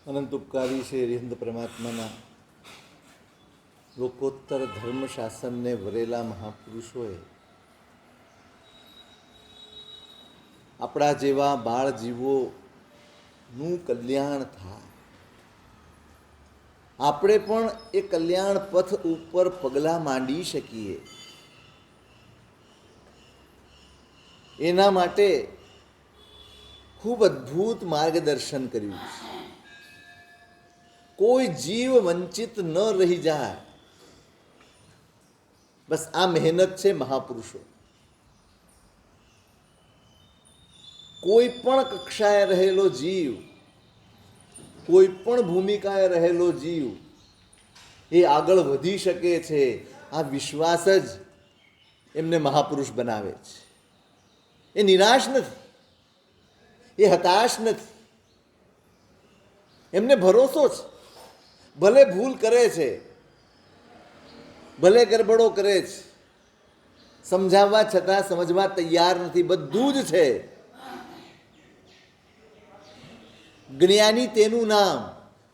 અનંત ઉપકારી શ્રી હરિહંદ પરમાત્માના લોકોત્તર ધર્મ શાસનને વરેલા મહાપુરુષોએ આપણા જેવા બાળ જીવોનું કલ્યાણ થાય, આપણે પણ એ કલ્યાણ પથ ઉપર પગલાં માંડી શકીએ એના માટે ખૂબ અદ્ભુત માર્ગદર્શન કર્યું છે. કોઈ જીવ વંચિત ન રહી જાય, બસ આ મહેનત છે મહાપુરુષો. કોઈ પણ કક્ષાએ રહેલો જીવ, કોઈ પણ ભૂમિકાએ રહેલો જીવ એ આગળ વધી શકે છે. આ વિશ્વાસ જ એમને મહાપુરુષ બનાવે છે. એ નિરાશ નથી, એ હતાશ નથી, એમને ભરોસો છે. ભલે ભૂલ કરે છે, ભલે ગરબડો કરે છે, સમજાવવા છતાં સમજવા તૈયાર નથી, બધું જ છે. જ્ઞાની તેનું નામ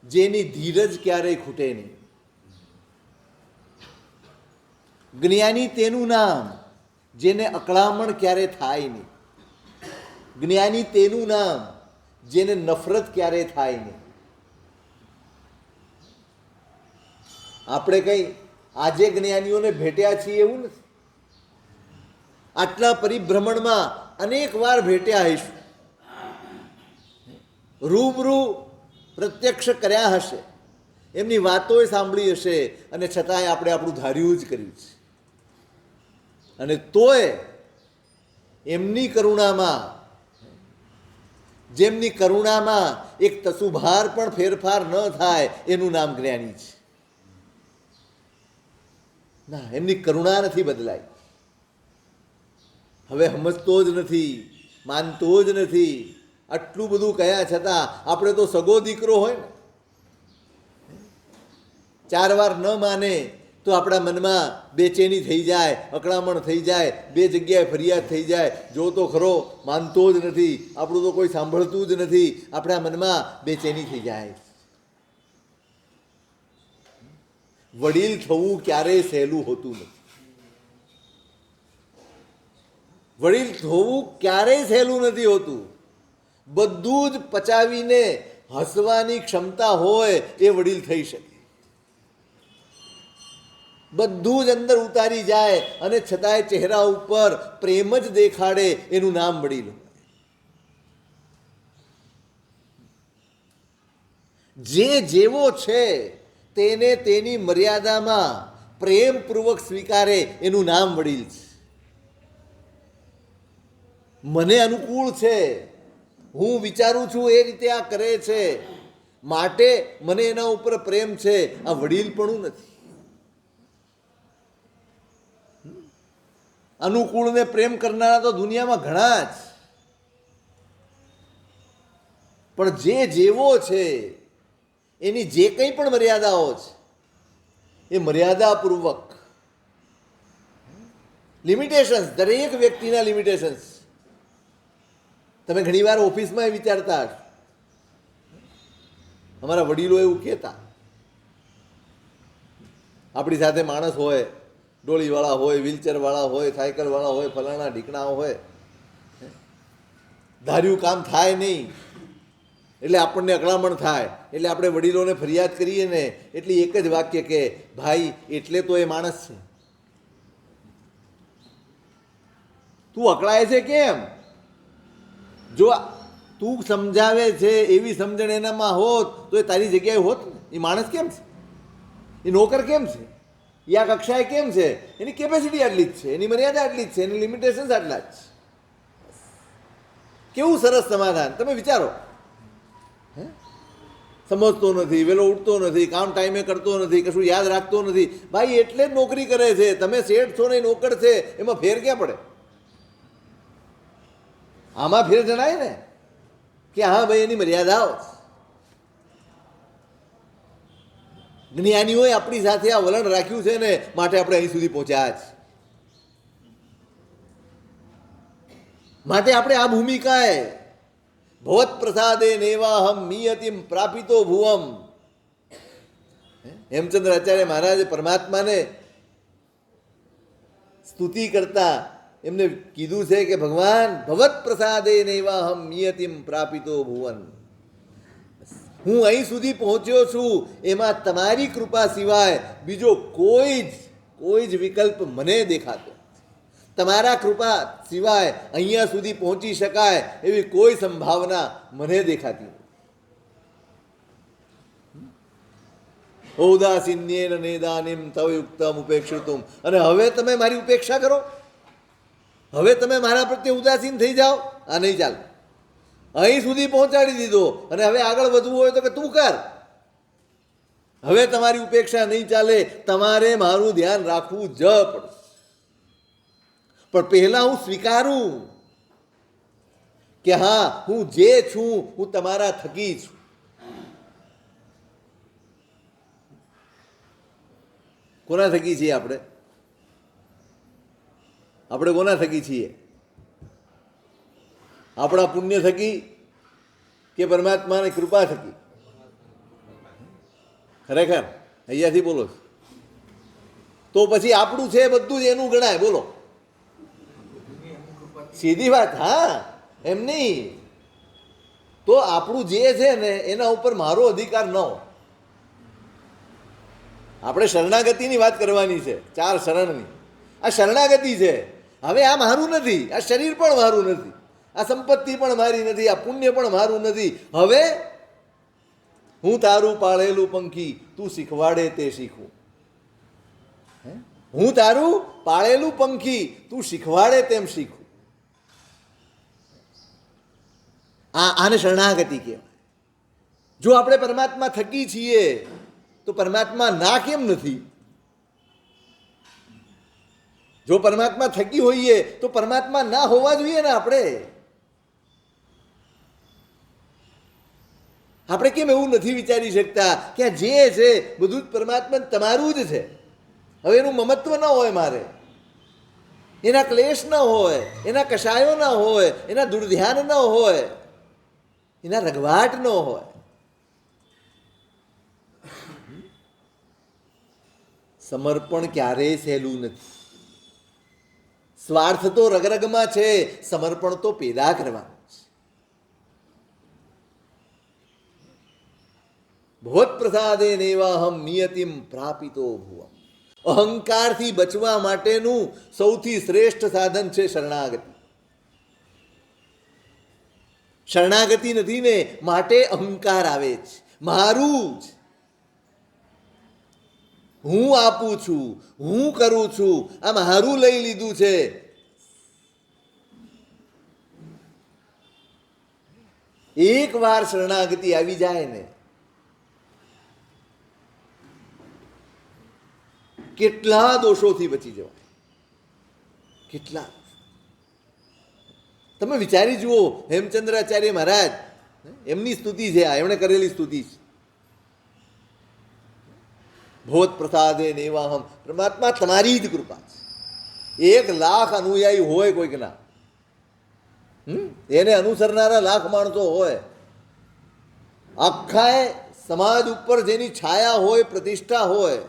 જેની ધીરજ ક્યારેય ખૂટે નહીં. જ્ઞાની તેનું નામ જેને અકળામણ ક્યારે થાય નહીં. જ્ઞાની તેનું નામ જેને નફરત ક્યારે થાય નહીં. આપણે કંઈ આજે જ્ઞાનીઓને ભેટ્યા છીએ એવું નથી. આટલા પરિભ્રમણમાં અનેક વાર ભેટ્યા હઈશું, રૂબરૂ પ્રત્યક્ષ કર્યા હશે, એમની વાતોય સાંભળી હશે, અને છતાંય આપણે આપણું ધાર્યું જ કર્યું છે. અને તોય એમની કરુણામાં, જેમની કરુણામાં એક તસુભાર પણ ફેરફાર ન થાય, એનું નામ જ્ઞાની છે. ના, એમની કરુણા નથી બદલાઈ. હવે સમજતો જ નથી, માનતો જ નથી. આટલું બધું કહ્યા છતાં આપણે તો સગો દીકરો હોય ને, 4 વાર ન માને તો આપણા મનમાં બેચેની થઈ જાય, અકળામણ થઈ જાય, 2 જગ્યાએ ફરિયાદ થઈ જાય. જો તો ખરો, માનતો જ નથી, આપણું તો કોઈ સાંભળતું જ નથી, આપણા મનમાં બેચેની થઈ જાય. વડીલ થવું ક્યારેય સહેલું હોતું નથી. વડીલ થવું ક્યારેય સહેલું નથી હોતું. બધું જ પચાવીને હસવાની ક્ષમતા હોય એ વડીલ થઈ શકે. બધું જ અંદર ઉતારી જાય અને છતાંય ચહેરા ઉપર પ્રેમ જ દેખાડે, એનું નામ વડીલ. જે જેવો છે તેને તેની મર્યાદામાં પ્રેમપૂર્વક સ્વીકારે, એનું નામ વડીલ છે. મને અનુકૂળ છે, હું વિચારું છું એ રીતે આ કરે છે, માટે મને એના ઉપર પ્રેમ છે. આ વડીલપણું નથી. અનુકૂળને પ્રેમ કરનારા તો દુનિયામાં ઘણા જ, પણ જે જેવો છે એની જે કંઈ પણ મર્યાદાઓ છે એ મર્યાદાપૂર્વક, લિમિટેશન્સ, દરેક વ્યક્તિના લિમિટેશન્સ. તમે ઘણીવાર ઓફિસમાં એ વિચારતા હશો, અમારા વડીલો એવું કહેતા, આપણી સાથે માણસ હોય, ડોળીવાળા હોય, વ્હીલચેરવાળા હોય, સાયકલવાળા હોય, ફલાણા ઢીકણા હોય, ધાર્યું કામ થાય નહીં એટલે આપણને અકળામણ થાય, એટલે આપણે વડીલોને ફરિયાદ કરીએ ને એટલે એક જ વાક્ય કે ભાઈ એટલે તો એ માણસ છે, તું અકળાય છે કેમ? જો તું સમજાવે છે એવી સમજણ એનામાં હોત તો એ તારી જગ્યાએ હોત ને. એ માણસ કેમ છે? એ નોકર કેમ છે? એ આ કક્ષાએ કેમ છે? એની કેપેસિટી આટલી જ છે, એની મર્યાદા આટલી જ છે, એની લિમિટેશન્સ આટલા જ છે. કેવું સરસ સમાધાન! તમે વિચારો. સમજતો નથી, વહેલો ઉઠતો નથી, કામ ટાઈમે કરતો નથી, કશું યાદ રાખતો નથી. ભાઈ એટલે જ નોકરી કરે છે. તમે શેઠ છો ને નોકર છે, એમાં ફેર ક્યાં પડે? આમાં ફેર જણાય ને કે હા ભાઈ એની મર્યાદાઓ. જ્ઞાનીઓએ આપણી સાથે આ વલણ રાખ્યું છે ને, માટે આપણે અહીં સુધી પહોંચ્યા છે. માટે આપણે આ ભૂમિકાએ ભવત પ્રસાદે નેવાહમ મિયતિમ પ્રાપિતો ભુવમ. હેમચંદ્ર આચાર્ય મહારાજે પરમાત્માને સ્તુતિ કરતા એમને કીધું છે કે ભગવાન ભવત પ્રસાદે નૈવાહમ નિયતિમ પ્રાપિતો ભુવન. હું અહીં સુધી પહોંચ્યો છું એમાં તમારી કૃપા સિવાય બીજો કોઈ જ વિકલ્પ મને દેખાતો. તમારા કૃપા સિવાય અહીંયા સુધી પહોંચી શકાય એવી કોઈ સંભાવના મને દેખાતી. ઔદાસીન્યેન નેદાનિમ તવ યુક્તમ ઉપેક્ષિતુમ. અને હવે તમે મારી ઉપેક્ષા કરો, હવે તમે મારા પ્રત્યે ઉદાસીન થઈ જાઓ, આ નહીં ચાલે. અહીં સુધી પહોંચાડી દીધો અને હવે આગળ વધવું હોય તો કે તું કર. હવે તમારી ઉપેક્ષા નહીં ચાલે, તમારે મારું ધ્યાન રાખવું જ પડશે. પણ પહેલા હું સ્વીકારું કે હા, હું જે છું હું તમારા થકી છું. કોના થકી છીએ આપણે? આપણે કોના થકી છીએ? આપણા પુણ્ય થકી કે પરમાત્માની કૃપા થકી? ખરેખર અહીંયાથી બોલો. તો પછી આપણું છે બધું જ એનું ગણાય. બોલો, સીધી વાત. હા, એમ નહીં. તો આપણું જે છે ને એના ઉપર મારો અધિકાર ન હોય. આપણે શરણાગતિની વાત કરવાની છે, 4 શરણની. આ શરણાગતિ છે. હવે આ મારું નથી, આ શરીર પણ મારું નથી, આ સંપત્તિ પણ મારી નથી, આ પુણ્ય પણ મારું નથી. હવે હું તારું પાળેલું પંખી, તું શીખવાડે તે શીખું. હું તારું પાળેલું પંખી, તું શીખવાડે તેમ શીખું. આને શરણાગતિ કહેવાય. જો આપણે પરમાત્મા થકી છીએ તો પરમાત્મા ના કેમ નથી? જો પરમાત્મા થકી હોઈએ તો પરમાત્મા ના હોવા જોઈએ ને? આપણે કેમ એવું નથી વિચારી શકતા કે આ જે છે બધું જ પરમાત્મા તમારું જ છે? હવે એનું મમત્વ ન હોય મારે, એના ક્લેશ ન હોય, એના કશાયો ન હોય, એના દુર્ધ્યાન ન હોય, એના રઘવાટ ન હોય. સમર્પણ ક્યારેય સહેલું નથી. સ્વાર્થ તો રગરગમાં છે, સમર્પણ તો પેદા કરવાનું છે. ભગવત પ્રસાદે નેવાહમ નિયતિમ પ્રાપિતો ભુવમ. અહંકારથી બચવા માટેનું સૌથી શ્રેષ્ઠ સાધન છે શરણાગતિ. શરણાગતિ નથી ને માટે અહંકાર આવે છે. મારું જ, હું આપું છું, હું કરું છું, આ મારું લઈ લીધું છે. એક વાર શરણાગતિ આવી જાય ને, કેટલા દોષોથી બચી જવાય. કેટલા! તમે વિચારી જુઓ, હેમચંદ્રાચાર્ય મહારાજ, એમની સ્તુતિ છે આ, એમણે કરેલી સ્તુતિ છે. ભગવત પ્રસાદે નેવાહમ. પરમાત્મા તમારી જ કૃપા છે. 1,00,000 અનુયાયી હોય કોઈકના, એને અનુસરનારા લાખ માણસો હોય, આખા સમાજ ઉપર જેની છાયા હોય, પ્રતિષ્ઠા હોય,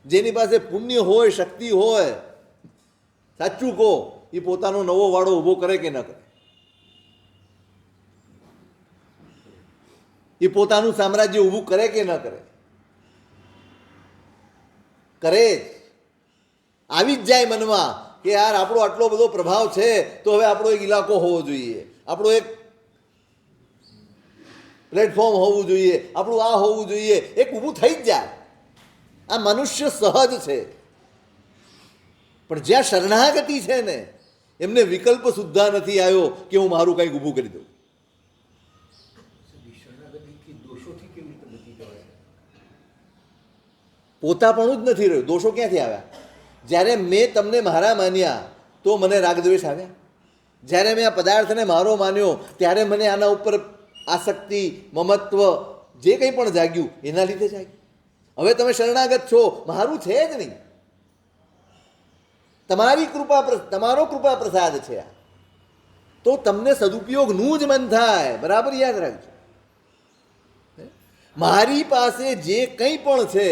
જેની પાસે પુણ્ય હોય, શક્તિ હોય, સાચું કહો, એ પોતાનો નવો વાડો ઊભો કરે કે ન કરે? એ પોતાનું સામ્રાજ્ય ઊભું કરે કે ન કરે? કરે જ. આવી જ જાય મનમાં કે યાર આપણો આટલો બધો પ્રભાવ છે તો હવે આપણો એક ઇલાકો હોવો જોઈએ, આપણો એક પ્લેટફોર્મ હોવું જોઈએ, આપણું આ હોવું જોઈએ. એક ઊભું થઈ જ જાય. આ મનુષ્ય સહજ છે. પણ જ્યાં શરણાગતિ છે ને, એમને વિકલ્પ સુદ્ધા નથી આવ્યો કે હું મારું કંઈક ઊભું કરી દઉં. પોતાપણું જ નથી રહ્યું. દોષો ક્યાંથી આવ્યા? જ્યારે મેં તમને મારા માન્યા તો મને રાગદ્વેષ આવ્યા. જ્યારે મેં આ પદાર્થને મારો માન્યો ત્યારે મને આના ઉપર આસક્તિ, મમત્વ જે કંઈ પણ જાગ્યું એના લીધે જાગ્યું. હવે તમે શરણાગત છો, મારું છે જ નહીં, તમારી કૃપા, તમારો કૃપા પ્રસાદ છે આ. તો તમને સદુપયોગનું જ મન થાય. બરાબર યાદ રાખજો. મારી પાસે જે કંઈ પણ છે,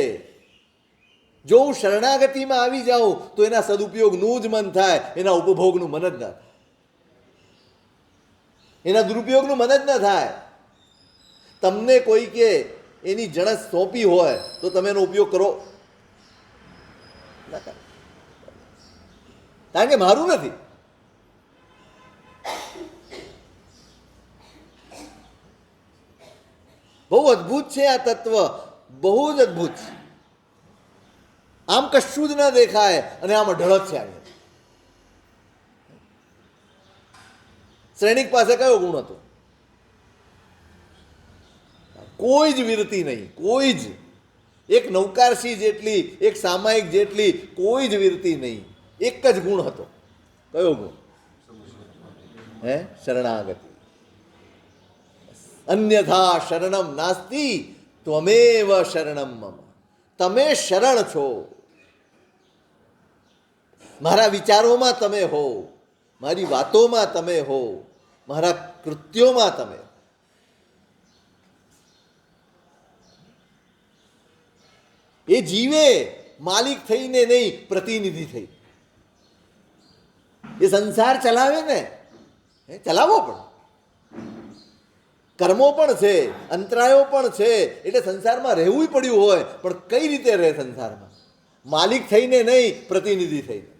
જો હું શરણાગતિમાં આવી જાઉં તો એના સદુપયોગનું જ મન થાય, એના ઉપભોગનું મન જ ના થાય, એના દુરુપયોગનું મન જ ન થાય. તમને કોઈ કે એની જણસ સોંપી હોય તો તમે એનો ઉપયોગ કરો? કારણ કે મારું નથી. બહુ અદ્ભુત છે આ તત્વ, બહુ જ અદ્ભુત છે. આમ કશું જ ન દેખાય અને આમ ઢળક છે. આગળ શ્રેણિક પાસે કયો ગુણ હતો? કોઈ જ વિરતી નહીં, કોઈ જ. એક નૌકારસી જેટલી, એક સામાયિક જેટલી કોઈ જ વિરતી નહીં. એક જ ગુણ હતો. કયો ગુણ? શરણાગતિ. અન્યથા શરણમ નાસ્તિ ત્વમેવ શરણમ મમ. તમે શરણ છો. મારા વિચારોમાં તમે હો, મારી વાતોમાં તમે હો, મારા કૃત્યોમાં તમે. એ જીવે માલિક થઈને નહીં, પ્રતિનિધિ થઈ. એ સંસાર ચલાવે ને, ચલાવવો પણ. કર્મો પણ છે, અંતરાયો પણ છે, એટલે સંસારમાં રહેવું પડ્યું હોય, પણ કઈ રીતે રહે સંસારમાં? માલિક થઈને નહીં, પ્રતિનિધિ થઈને.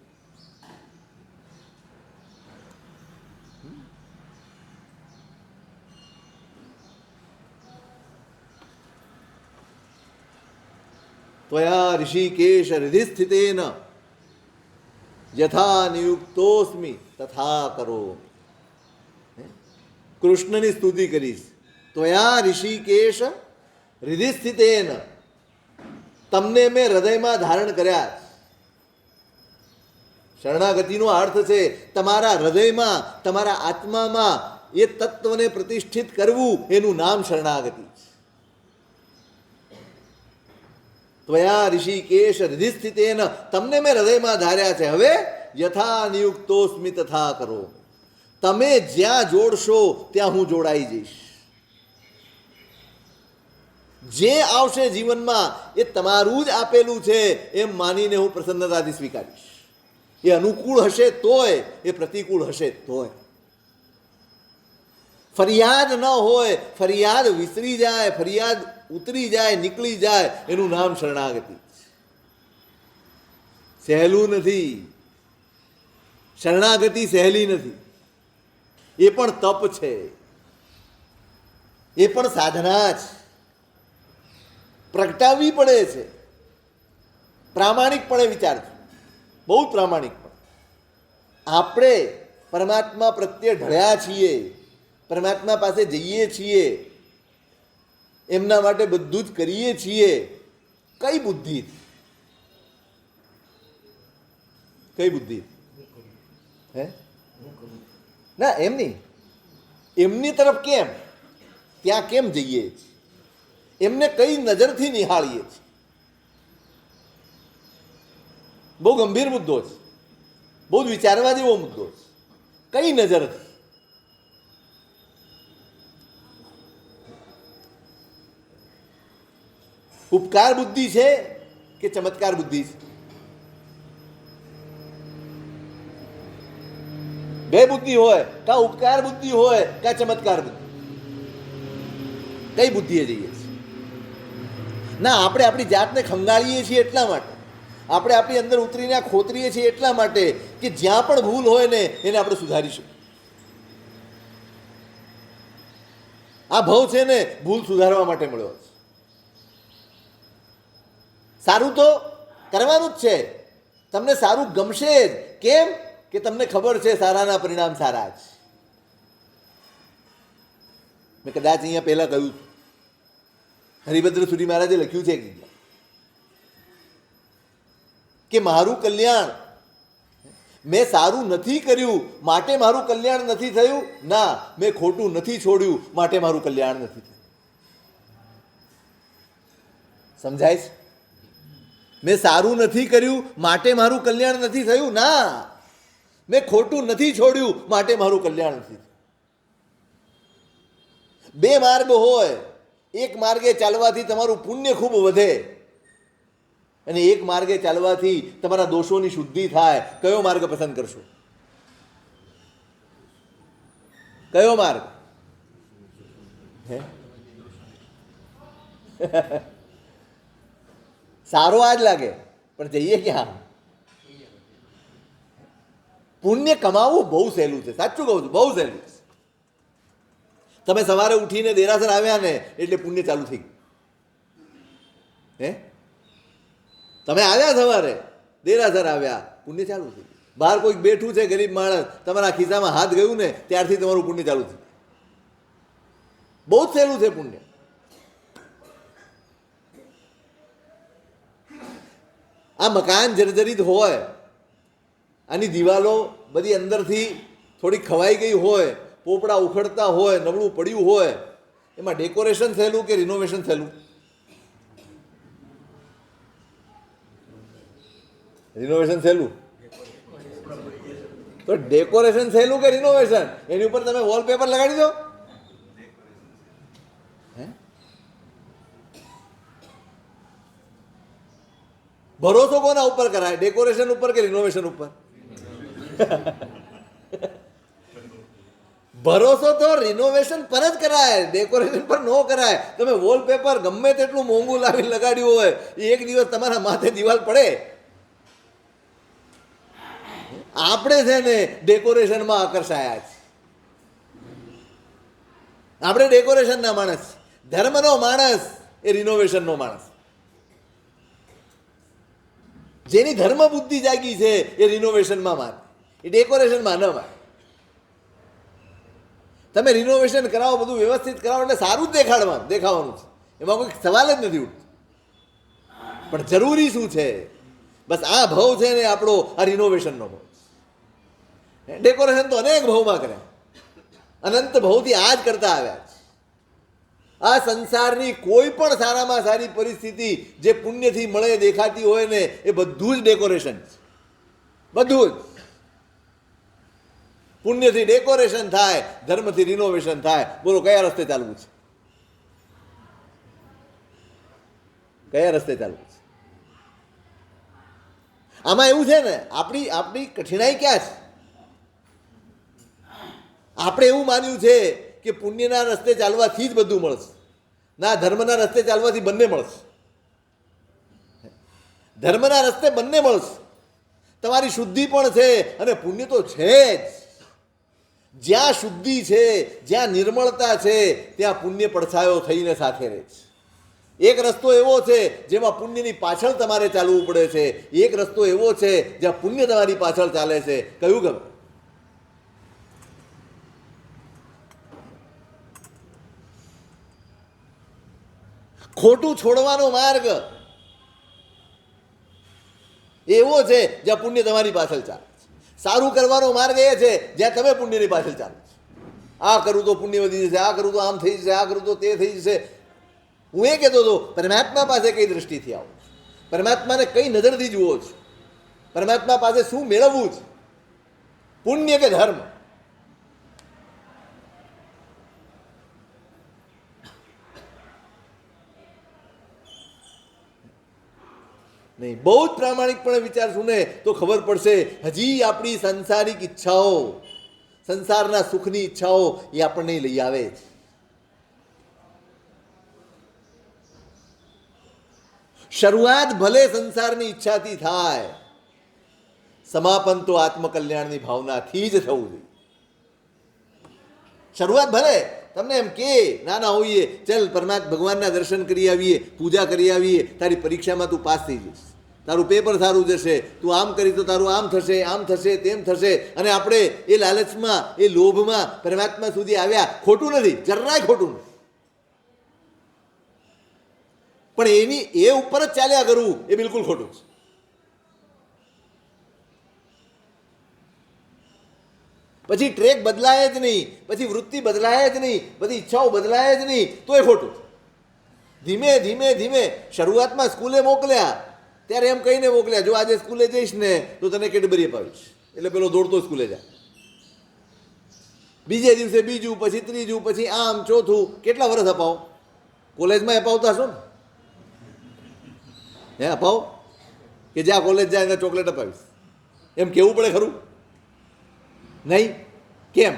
ત્વયા ઋષિકેશ હૃદિ સ્થિતેન યથા નિયુક્તોસ્મિ તથા કરોમિ. કૃષ્ણની સ્તુતિ કરીશ. ત્વયા ઋષિકેશ હૃદિ સ્થિતેન, તમને મેં હૃદયમાં ધારણ કર્યા. શરણાગતિનો અર્થ છે તમારા હૃદયમાં, તમારા આત્મામાં એ તત્વને પ્રતિષ્ઠિત કરવું, એનું નામ શરણાગતિ. ત્વયા ઋષિકેશ હૃદિ સ્થિતેન, તમને મેં હૃદયમાં ધાર્યા છે. હવે યથા નિયુક્તોસ્મિ તથા કરો. તમે જ્યાં જોડશો ત્યાં હું જોડાઈ જઈશ. જે આવશે જીવનમાં એ તમારું જ આપેલું છે એમ માનીને હું પ્રસન્નતાથી સ્વીકારીશ. એ અનુકૂળ હશે તોય, એ પ્રતિકૂળ હશે તોય. ફરિયાદ ન હોય, ફરિયાદ વિસરી જાય, ફરિયાદ ઉતરી જાય, નીકળી જાય, એનું નામ શરણાગતિ. સહેલું નથી. શરણાગતિ સહેલી નથી. એ પણ તપ છે, એ પણ સાધના છે. પ્રગટાવવી પડે છે. પ્રામાણિકપણે વિચારજો, બહુ જ પ્રામાણિકપણે. આપણે પરમાત્મા પ્રત્યે ઢળ્યા છીએ, પરમાત્મા પાસે જઈએ છીએ, એમના માટે બધું જ કરીએ છીએ. કઈ બુદ્ધિ? કઈ બુદ્ધિ? ના, એમ નહીં. એમની તરફ કેમ, ત્યાં કેમ જઈએ છીએ? એમને કઈ નજરથી નિહાળીએ છીએ? બહુ ગંભીર મુદ્દો છે, બહુ જ વિચારવા જેવો મુદ્દો છે. કઈ નજરથી? ઉપકાર બુદ્ધિ છે કે ચમત્કાર બુદ્ધિ છે? બે બુદ્ધિ હોય, કા ઉપકાર બુદ્ધિ હોય, કા ચમત્કાર બુદ્ધિ. કઈ બુદ્ધિએ જઈએ છીએ? ના, આપણે આપણી જાતને ખંગાળીએ છીએ એટલા માટે, આપણે આપણી અંદર ઉતરીને ખોતરીએ છીએ એટલા માટે કે જ્યાં પણ ભૂલ હોય ને એને આપણે સુધારીશું. આ ભાવ છે ને ભૂલ સુધારવા માટે મળ્યો છે. સારું તો કરવાનું જ છે, તમને સારું ગમશે જ. કેમ કે તમને ખબર છે સારાના પરિણામ સારા જ. મેં કદાચ અહીંયા પહેલા કહ્યું, હરિભદ્ર સુરી મહારાજે લખ્યું છે કે મારું કલ્યાણ મેં સારું નથી કર્યું માટે મારું કલ્યાણ નથી થયું. ના, મેં ખોટું નથી છોડ્યું માટે મારું કલ્યાણ નથી થયું. સમજાય છે? મેં સારું નથી કર્યું માટે મારું કલ્યાણ નથી થયું. ના, મેં ખોટું નથી છોડ્યું માટે મારું કલ્યાણ નથી. બે માર્ગ હોય, એક માર્ગે ચાલવાથી તમારું પુણ્ય ખૂબ વધે અને એક માર્ગે ચાલવાથી તમારા દોષોની શુદ્ધિ થાય. કયો માર્ગ પસંદ કરશો? કયો માર્ગ? સારો આ જ લાગે, પણ જઈએ ક્યાં? પુણ્ય કમાવવું બહુ સહેલું છે, સાચું કહું છું, બહુ સહેલું છે. તમે સવારે ઉઠીને દેરાસર આવ્યા ને એટલે પુણ્ય ચાલુ થઈ ગયું. હે, તમે આવ્યા સવારે, દેરાસર આવ્યા, પુણ્ય ચાલુ થઈ ગયું. બહાર કોઈક બેઠું છે ગરીબ માણસ, તમારા ખિસ્સામાં હાથ ગયું ને ત્યારથી તમારું પુણ્ય ચાલુ થયું. બહુ જ સહેલું છે પુણ્ય. આ મકાન જર્જરિત હોય, આની દિવાલો બધી અંદરથી થોડી ખવાઈ ગઈ હોય, પોપડા ઉખડતા હોય, નબળું પડ્યું હોય, એમાં ડેકોરેશન થયેલું કે રિનોવેશન થયેલું? રિનોવેશન થયેલું. તો ડેકોરેશન થયેલું કે રિનોવેશન? એની ઉપર તમે વોલપેપર લગાડી દો. ભરોસો કોના ઉપર કરાય, ડેકોરેશન ઉપર કે રિનોવેશન ઉપર? ભરોસો તો રિનોવેશન પર જ કરાય, ડેકોરેશન પર ન કરાય. તમે વોલપેપર ગમે તેટલું મોંઘું લાવી લગાડ્યું હોય, એક દિવસ તમારા માથે દિવાલ પડે. આપણે છે ને ડેકોરેશનમાં આકર્ષાયા છે. આપણે ડેકોરેશનના માણસ. ધર્મનો માણસ એ રિનોવેશનનો માણસ. જેની ધર્મ બુદ્ધિ જાગી છે એ રિનોવેશનમાં માને, એ ડેકોરેશનમાં ન માને. તમે રિનોવેશન કરાવો, બધું વ્યવસ્થિત કરાવો એટલે સારું જ દેખાવાનું છે, એમાં કોઈ સવાલ જ નથી ઉઠતો. પણ જરૂરી શું છે? બસ આ ભાવ છે ને આપણો, આ રિનોવેશનનો ભાવ. ડેકોરેશન તો અનેક ભાવમાં કર્યા, અનંત ભાવથી આ જ કરતા આવ્યા છે. આ સંસારની કોઈ પણ સારામાં સારી પરિસ્થિતિ જે પુણ્યથી મળે દેખાતી હોય ને, એ બધું જ ડેકોરેશન છે. બધું જ. પુણ્યથી ડેકોરેશન થાય, ધર્મથી રિનોવેશન થાય. બોલો કયા રસ્તે ચાલવું છે? કયા રસ્તે ચાલવું છે? આમાં એવું છે ને, આપણી કઠિનાઈ ક્યાં છે? આપણે એવું માન્યું છે કે પુણ્યના રસ્તે ચાલવાથી જ બધું મળશે. ના, ધર્મના રસ્તે ચાલવાથી બંને મળશે. ધર્મના રસ્તે બંને મળશે. તમારી શુદ્ધિ પણ છે અને પુણ્ય તો છે જ. જ્યાં શુદ્ધિ છે, જ્યાં નિર્મળતા છે, ત્યાં પુણ્ય પડછાયો થઈને સાથે રહે છે. એક રસ્તો એવો છે જેમાં પુણ્યની પાછળ તમારે ચાલવું પડે છે, એક રસ્તો એવો છે જ્યાં પુણ્ય તમારી પાછળ ચાલે છે. કયું ગમે? ખોટું છોડવાનો માર્ગ એવો છે જ્યાં પુણ્ય તમારી પાછળ ચાલે છે. સારું કરવાનો માર્ગ એ છે જ્યાં તમે પુણ્યની પાછળ ચાલો છો. આ કરું તો પુણ્ય વધી જશે, આ કરું તો આમ થઈ જશે, આ કરું તો તે થઈ જશે. હું એ કહેતો હતો, પરમાત્મા પાસે કઈ દ્રષ્ટિથી આવો છો? પરમાત્માને કઈ નજરથી જુઓ છો? પરમાત્મા પાસે શું મેળવવું છે? પુણ્ય કે ધર્મ? નહીં, બહુ જ પ્રામાણિકપણે વિચારશું ને તો ખબર પડશે, હજી આપણી સંસારિક ઈચ્છાઓ, સંસારના સુખની ઈચ્છાઓ એ આપણને લઈ આવે છે. શરૂઆત ભલે સંસારની ઈચ્છાથી થાય, સમાપન તો આત્મકલ્યાણની ભાવનાથી જ થવું જોઈએ. શરૂઆત ભલે તમને એમ કે નાના હોઈએ, ચાલ પરમાત્મા ભગવાનના દર્શન કરી આવીએ, પૂજા કરી આવીએ, તારી પરીક્ષામાં તું પાસ થઈ જઈશ, તારું પેપર સારું જશે, તું આમ કરી તો તારું આમ થશે તેમ થશે. અને આપણે એ લાલચમાં, એ લોભમાં પરમાત્મા સુધી આવ્યા. ખોટું નથી, જરાય ખોટું નથી, પણ એની એ ઉપર જ ચાલ્યા કરવું એ બિલકુલ ખોટું છે. પછી ટ્રેક બદલાય જ નહીં, પછી વૃત્તિ બદલાય જ નહીં, બધી ઈચ્છાઓ બદલાય જ નહીં, તો એ ખોટું. ધીમે ધીમે ધીમે શરૂઆતમાં સ્કૂલે મોકલ્યા ત્યારે એમ કહીને મોકલ્યા, જો આજે સ્કૂલે જઈશ ને તો તને કેડબરી અપાવીશ. એટલે પેલો દોડતો સ્કૂલે જાય. બીજે દિવસે બીજું, પછી ત્રીજું, પછી આમ ચોથું. કેટલા વર્ષ અપાવો? કોલેજમાં અપાવતા હશો ને? હે અપાવો કે જ્યાં કોલેજ જાય એને ચોકલેટ અપાવીશ એમ કેવું પડે ખરું? નહીં. કેમ?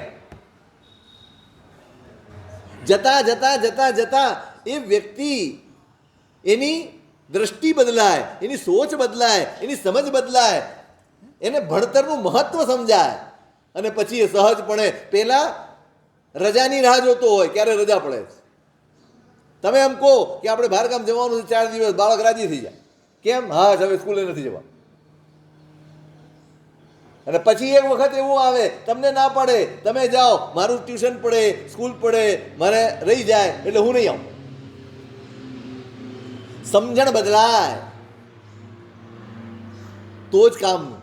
જતા જતા જતા જતા એ વ્યક્તિ એની દ્રષ્ટિ બદલાય, એની સોચ બદલાય, એની સમજ બદલાય, એને ભણતરનું મહત્વ સમજાય અને પછી એ સહજપણે પહેલા રજાની રાહ જોતો હોય ક્યારે રજા પડે. તમે એમ કહો કે આપણે બહારગામ જવાનું છે 4 દિવસ, બાળક રાજી થઈ જાય. કેમ? હા હવે સ્કૂલે નથી જવા. અને પછી એક વખત એવું આવે તમને ના પડે, તમે જાઓ, મારું ટ્યુશન પડે, સ્કૂલ પડે, મારે રહી જાય એટલે હું નહીં આવું. સમજણ બદલાય તો જ કામનું.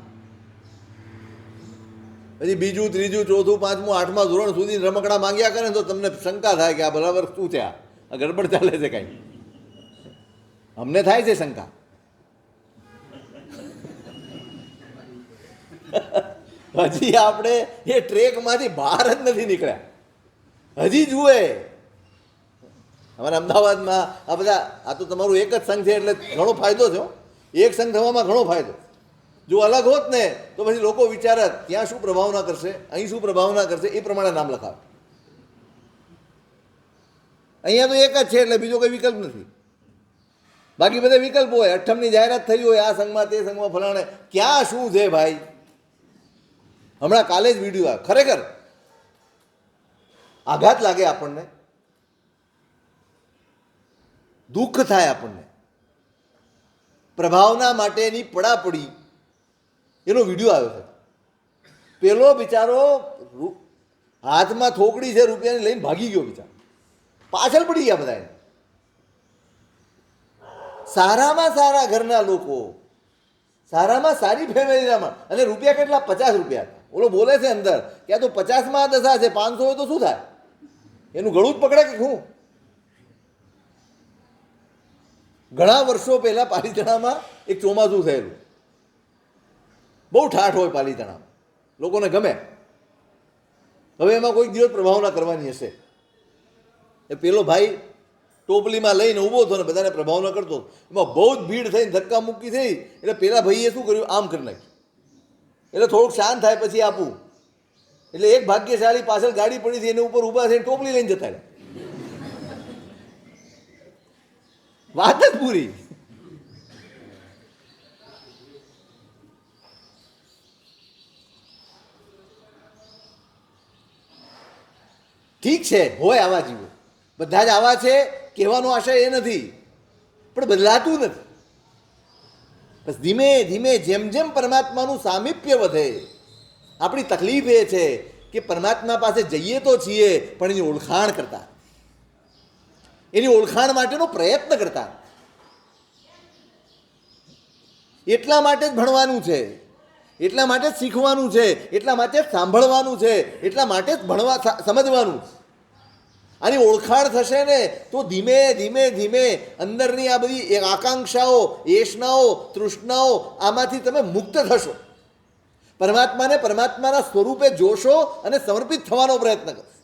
પછી બીજું, ત્રીજું, ચોથું, પાંચમું, 8મા ધોરણ સુધી રમકડા માંગ્યા કરે ને તો તમને શંકા થાય કે આ બરાબર શું છે, આ ગડબડ ચાલે છે કાંઈ. અમને થાય છે શંકા. હજી આપણે એ ટ્રેકમાંથી બહાર જ નથી નીકળ્યા. હજી જુએ અમારા અમદાવાદમાં આ બધા, આ તો તમારું એક જ સંઘ છે એટલે ઘણો ફાયદો છે. એક સંઘ થવામાં ઘણો ફાયદો. જો અલગ હોત ને તો પછી લોકો વિચારત ત્યાં શું પ્રભાવના કરશે, અહીં શું પ્રભાવના કરશે, એ પ્રમાણે નામ લખાવે. અહીંયા તો એક જ છે એટલે બીજો કોઈ વિકલ્પ નથી. બાકી બધા વિકલ્પ હોય. 8મની જાહેરાત થઈ હોય આ સંઘમાં, તે સંઘમાં, ફલાણે. ક્યાં શું છે ભાઈ? હમણાં કાલે જ વિડીયો આવ્યો, ખરેખર આઘાત લાગે આપણને, દુઃખ થાય આપણને. પ્રભાવના માટેની પડાપડી એનો વિડીયો આવ્યો છે. પેલો બિચારો હાથમાં થોકડી છે રૂપિયાની લઈને ભાગી ગયો બિચારો, પાછળ પડી ગયા બધા. સારામાં સારા ઘરના લોકો, સારામાં સારી ફેમિલીમાં, અને રૂપિયા કેટલા? 50 રૂપિયા. ઓલો બોલે છે અંદર કે આ તો 50માં દશા છે, 500 હોય તો શું થાય? એનું ગળું જ પકડે કે શું? ઘણા વર્ષો પહેલા પાલીતાણામાં એક ચોમાસું થયેલું. બહુ ઠાઠ હોય પાલીતાણામાં, લોકોને ગમે. હવે એમાં કોઈક દિવસ પ્રભાવના કરવાની હશે. એ પેલો ભાઈ ટોપલીમાં લઈને ઊભો હતો ને બધાને પ્રભાવના કરતો. એમાં બહુ જ ભીડ થઈને ધક્કા મુક્કી થઈ એટલે પેલા ભાઈએ શું કર્યું? આમ કરી નાખ્યું. એટલે થોડુંક શાંત થાય પછી આપું. એટલે એક ભાગ્યશાળી પાછળ ગાડી પડી હતી, એને ઉપર ઊભા થઈને ટોપલી લઈને જતા રહ્યા. વાત જ પૂરી. ઠીક છે, હોય આવા જીવો, બધા જ આવા છે, કહેવાનો આશય એ નથી, પણ બદલાતું નથી. બસ ધીમે ધીમે જેમ જેમ પરમાત્માનું સામીપ્ય વધે, આપણી તકલીફ એ છે કે પરમાત્મા પાસે જઈએ તો છીએ પણ એની ઓળખાણ કરતા, એની ઓળખાણ માટેનો પ્રયત્ન કરતા. એટલા માટે જ ભણવાનું છે, એટલા માટે જ શીખવાનું છે, એટલા માટે જ સાંભળવાનું છે, એટલા માટે જ ભણવા સમજવાનું. આની ઓળખાણ થશે ને તો ધીમે ધીમે ધીમે અંદરની આ બધી આકાંક્ષાઓ, એશનાઓ, તૃષ્ણાઓ, આમાંથી તમે મુક્ત થશો. પરમાત્માને પરમાત્માના સ્વરૂપે જોશો અને સમર્પિત થવાનો પ્રયત્ન કરશો.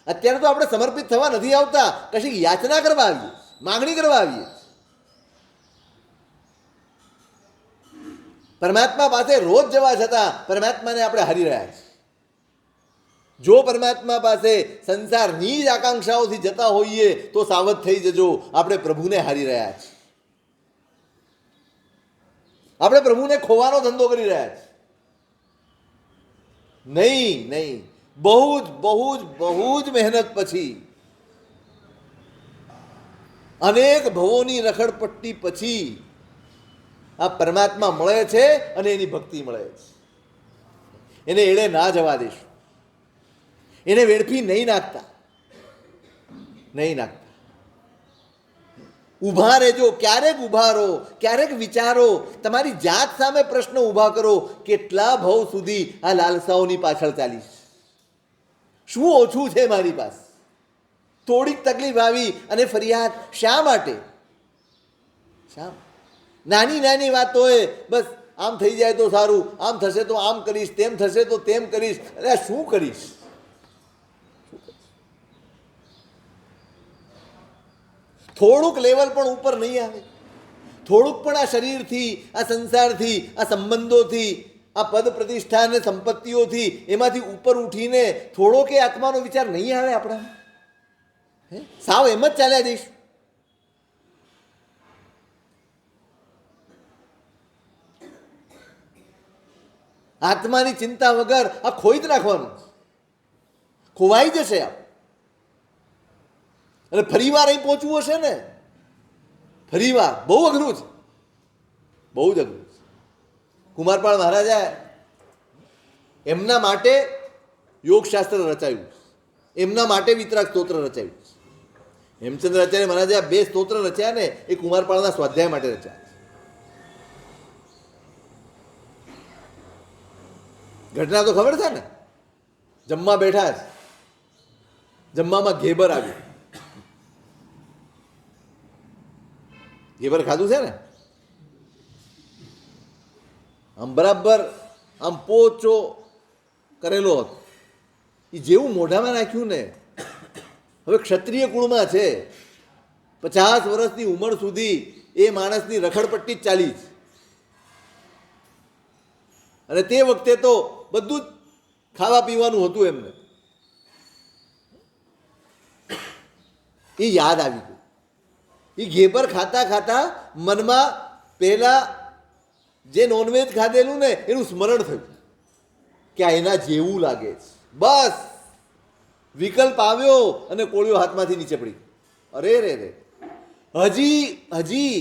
અત્યારે તો આપણે સમર્પિત થવા નથી આવતા, કશીક યાચના કરવા આવીએ, માગણી કરવા આવીએ. પરમાત્મા પાસે રોજ જવા છતાં પરમાત્માને આપણે હારી રહ્યા છીએ. જો પરમાત્મા પાસે સંસારની જ આકાંક્ષાઓથી જતા હોઈએ તો સાવધ થઈ જજો, આપણે પ્રભુને હારી રહ્યા છીએ. આપણે પ્રભુને ખોવાનો ધંધો કરી રહ્યા છીએ. નહીં નહીં, બહુ જ બહુ જ બહુ જ મહેનત પછી, અનેક ભવોની રખડપટ્ટી પછી આ પરમાત્મા મળે છે અને એની ભક્તિ મળે છે. એને એળે ના જવા દેશું, એને વેડફી નહીં નાખતા, નહીં નાખતા. ઊભા રહેજો. ક્યારેક ઊભા રહો, ક્યારેક વિચારો, તમારી જાત સામે પ્રશ્ન ઊભા કરો, કેટલા ભવ સુધી આ લાલસાઓની પાછળ ચાલીશ? શું ઓછું છે મારી પાસે? થોડીક તકલીફ આવી અને ફરિયાદ શા માટે? શા? નાની નાની વાતોએ બસ આમ થઈ જાય તો સારું, આમ થશે તો આમ કરીશ, તેમ થશે તો તેમ કરીશ. અરે આ શું કરીશ? થોડુંક લેવલ પણ ઉપર નહીં આવે, થોડુંક પણ આ શરીરથી, આ સંસારથી, આ સંબંધોથી, આ પદ પ્રતિષ્ઠા અને સંપત્તિઓથી એમાંથી ઉપર ઉઠીને થોડો કે આત્માનો વિચાર નહીં આવે આપણા? સાવ એમ જ ચાલ્યા જઈશું. આત્માની ચિંતા વગર આ ખોઈ જ નાખવાનું, ખોવાઈ જશે આપ. અને ફરીવાર અહીં પહોંચવું હશે ને, ફરીવાર બહુ અઘરું છે, બહુ જ અઘરું છે. કુમારપાળ મહારાજા એમના માટે યોગશાસ્ત્ર રચાયું, એમના માટે વિતરાગ સ્તોત્ર રચાયું. હેમચંદ્ર આચાર્ય મહારાજે 2 સ્તોત્ર રચ્યા ને એ કુમારપાળના સ્વાધ્યાય માટે રચ્યા. ઘટના તો ખબર છે ને, જમવા બેઠા છે, જમવામાં ઘેબર આવ્યું. ઘેબર ખાધું છે ને, આમ બરાબર આમ પોચો કરેલો હતો. એ જેવું મોઢામાં નાખ્યું ને, હવે ક્ષત્રિય કુળમાં છે, 50 વર્ષની ઉંમર સુધી એ માણસની રખડપટ્ટી જ ચાલી છે. અને તે વખતે તો બધું જ ખાવા પીવાનું હતું એમને. એ યાદ આવી ગયું. એ ઘેબર ખાતા ખાતા મનમાં પહેલા જે નોનવેજ ખાધેલું ને એનું સ્મરણ થયું કે આ એના જેવું લાગે છે. બસ વિકલ્પ આવ્યો અને કોળિયો હાથમાંથી નીચે પડી. અરે રે રે, હજી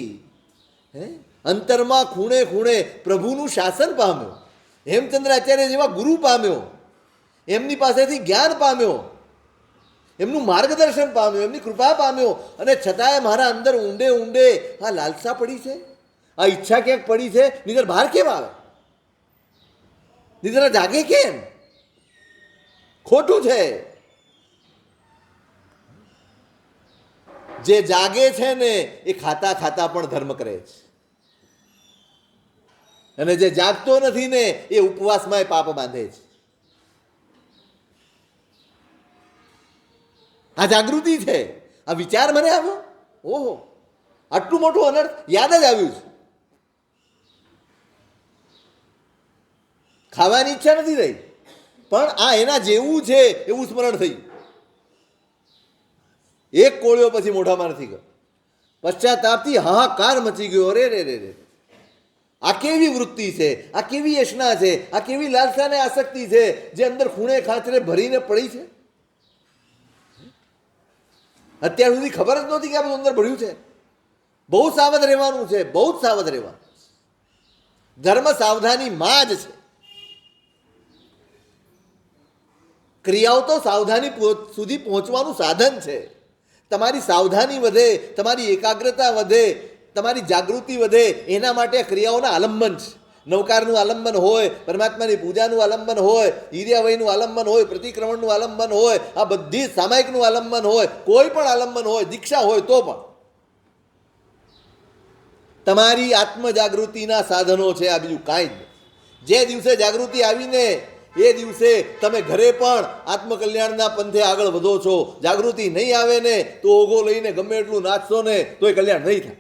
અંતરમાં ખૂણે ખૂણે પ્રભુનું શાસન પામ્યો, હેમચંદ્રાચાર્ય જેવા ગુરુ પામ્યો, એમની પાસેથી જ્ઞાન પામ્યો, એમનું માર્ગદર્શન પામ્યો, એમની કૃપા પામ્યો. અને છતાંય મારા અંદર ઊંડે ઊંડે આ લાલસા પડી છે, આ ઈચ્છા ક્યાંક પડી છે. નીતર બહાર કેમ આવે? નીતર જાગે કેમ? ખોટું છે. જે જાગે છે ને એ ખાતા ખાતા પણ ધર્મ કરે છે, અને જે જાગતો નથી ને એ ઉપવાસમાં પાપ બાંધે છે. આ જાગૃતિ છે. આ વિચાર મને આવ્યો, ઓહો આટલું મોટું અનર્થ યાદ જ આવ્યું છે. ખાવાની ઈચ્છા નથી થઈ, પણ આ એના જેવું છે એવું સ્મરણ થયું. એક કોળિયો પછી મોઢામાં નથી ગયો. પશ્ચાતાપથી હાહાકાર મચી ગયો. અરે રે રે રે, આ કેવી વૃત્તિ છે, આ કેવી યશના છે, આ કેવી લાલસા ને આસક્તિ છે જે અંદર ખૂણે ખાંચરે ભરીને પડી છે. અત્યાર સુધી ખબર જ નહોતી કે આ બધું અંદર ભર્યું છે. બહુ સાવધ રહેવાનું છે, બહુ જ સાવધ રહેવાનું. ધર્મ સાવધાની માં જ છે. ક્રિયાઓ તો સાવધાની સુધી પહોંચવાનું સાધન છે. તમારી સાવધાની વધે, તમારી એકાગ્રતા વધે, તમારી જાગૃતિ વધે, એના માટે ક્રિયાઓના આલંબન છે. નવકારનું આલંબન હોય, પરમાત્માની પૂજાનું આલંબન હોય, હિર્યાવયનું આલંબન હોય, પ્રતિક્રમણનું આલંબન હોય, આ બધી સામાયિકનું આલંબન હોય, કોઈ પણ આલંબન હોય, દીક્ષા હોય તો પણ તમારી આત્મજાગૃતિના સાધનો છે. આ બીજું કાંઈ જ નહીં. જે દિવસે જાગૃતિ આવીને એ દિવસે તમે ઘરે પણ આત્મકલ્યાણના પંથે આગળ વધો છો. જાગૃતિ નહીં આવે ને તો ઓઘો લઈને ગમે એટલું નાચશો ને તો એ કલ્યાણ નહીં થાય.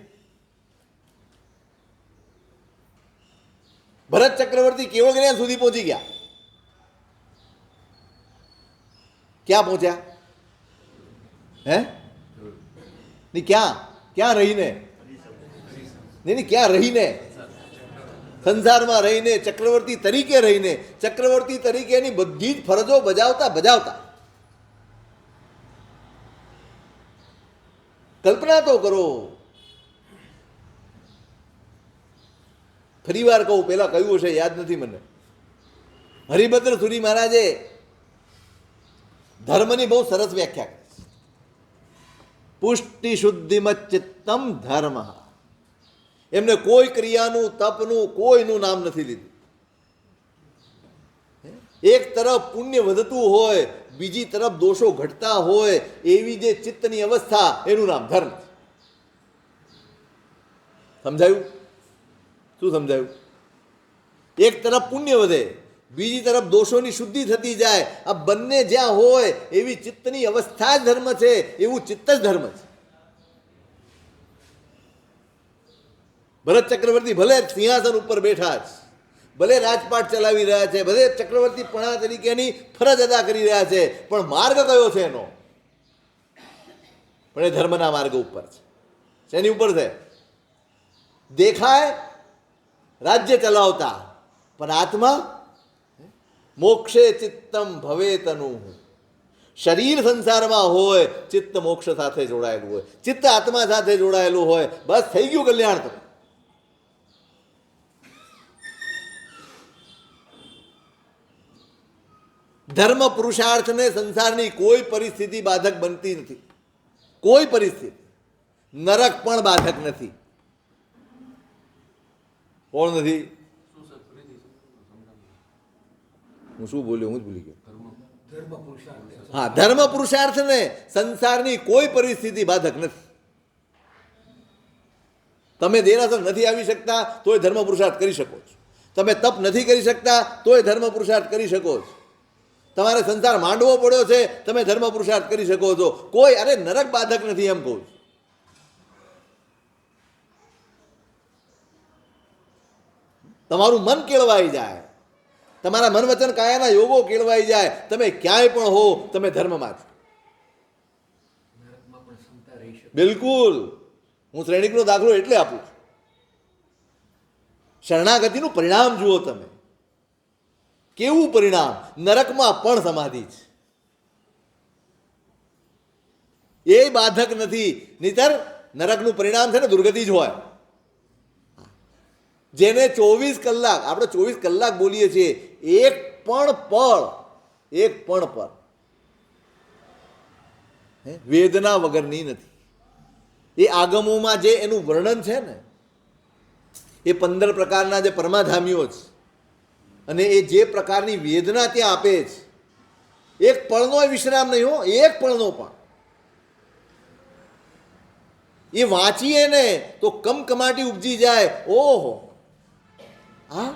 ભરત ચક્રવર્તી કેવળ જ્ઞાન સુધી પહોંચી ગયા. ક્યાં પહોંચ્યા? નહીં ક્યાં રહીને? નહીં ક્યાં રહીને? સંસારમાં રહીને, ચક્રવર્તી તરીકે રહીને, ચક્રવર્તી તરીકેની બધી જ ફરજો બજાવતા કલ્પના તો કરો. ફરી વાર કહું, પેલા કહ્યું હશે, યાદ નથી મને. હરિભદ્ર સુરી મહારાજે ધર્મની બહુ સરસ વ્યાખ્યા કરી. પુષ્ટિ શુદ્ધિમત ચિત્તમ ધર્મ. એમને કોઈ ક્રિયાનું, તપનું કોઈનું નામ નથી લીધું. એક તરફ પુણ્ય વધતું હોય, બીજી તરફ દોષો ઘટતા હોય, એવી જે ચિત્તની અવસ્થા, એનું નામ ધર્મ. સમજાયું? શું સમજાયું? એક તરફ પુણ્ય વધે, બીજી તરફ દોષોની શુદ્ધિ થતી જાય. આ બંને જ્યાં હોય એવી ચિત્તની અવસ્થા જ ધર્મ છે, એવું ચિત્ત જ ધર્મ છે. ભરત ચક્રવર્તી ભલે સિંહાસન ઉપર બેઠા છે, ભલે રાજપાટ ચલાવી રહ્યા છે, ભલે ચક્રવર્તી પણા તરીકેની ફરજ અદા કરી રહ્યા છે, પણ માર્ગ કયો છે એનો? પણ એ ધર્મના માર્ગ ઉપર છે. શેની ઉપર છે? દેખાય રાજ્ય ચલાવતા, પણ આત્મા મોક્ષે ચિત્તમ ભવે તનુ. શરીર સંસારમાં હોય, ચિત્ત મોક્ષ સાથે જોડાયેલું હોય, ચિત્ત આત્મા સાથે જોડાયેલું હોય, બસ થઈ ગયું કલ્યાણ. તમે ધર્મ પુરુષાર્થને સંસારની કોઈ પરિસ્થિતિ બાધક બનતી નથી. કોઈ પરિસ્થિતિ, નરક પણ બાધક નથી. કોણ નથી? હું શું બોલ્યો? હું જ ભૂલી ગયો. હા, ધર્મ પુરુષાર્થને સંસારની કોઈ પરિસ્થિતિ બાધક નથી. તમે દેરાસર નથી આવી શકતા તોય ધર્મ પુરુષાર્થ કરી શકો છો. તમે તપ નથી કરી શકતા તોય ધર્મ પુરુષાર્થ કરી શકો છો. તમારે સંસાર માંડવો પડ્યો છે, તમે ધર્મ પુરુષાર્થ કરી શકો છો. કોઈ અરે નરક બાધક નથી એમ કહું છું. તમારું મન કેળવાઈ જાય, તમારા મન વચન કાયાના યોગો કેળવાઈ જાય, તમે ક્યાંય પણ હો, તમે ધર્મમાં છો. બિલકુલ. હું શ્રેણિકનો દાખલો એટલે આપું છું. શરણાગતિનું પરિણામ જુઓ તમે. કેવું પરિણામ? નરકમાં પણ સમાધિ છે. એ બાધક નથી. નહીતર નરકનું પરિણામ છે ને દુર્ગતિ જ હોય. જેને 24 કલાક, આપણે 24 કલાક બોલીએ છીએ, એક પણ પળ વેદના વગરની નથી. એ આગમોમાં જે એનું વર્ણન છે ને, એ 15 પ્રકારના જે પરમાધામીઓ છે, અને એ જે પ્રકારની વેદના ત્યાં આપે છે, એક પળનો વિશ્રામ નહીં હો, એક પળનો પણ. એ વાંચીએ ને તો કમકમાટી ઉપજી જાય. ઓહો, હા.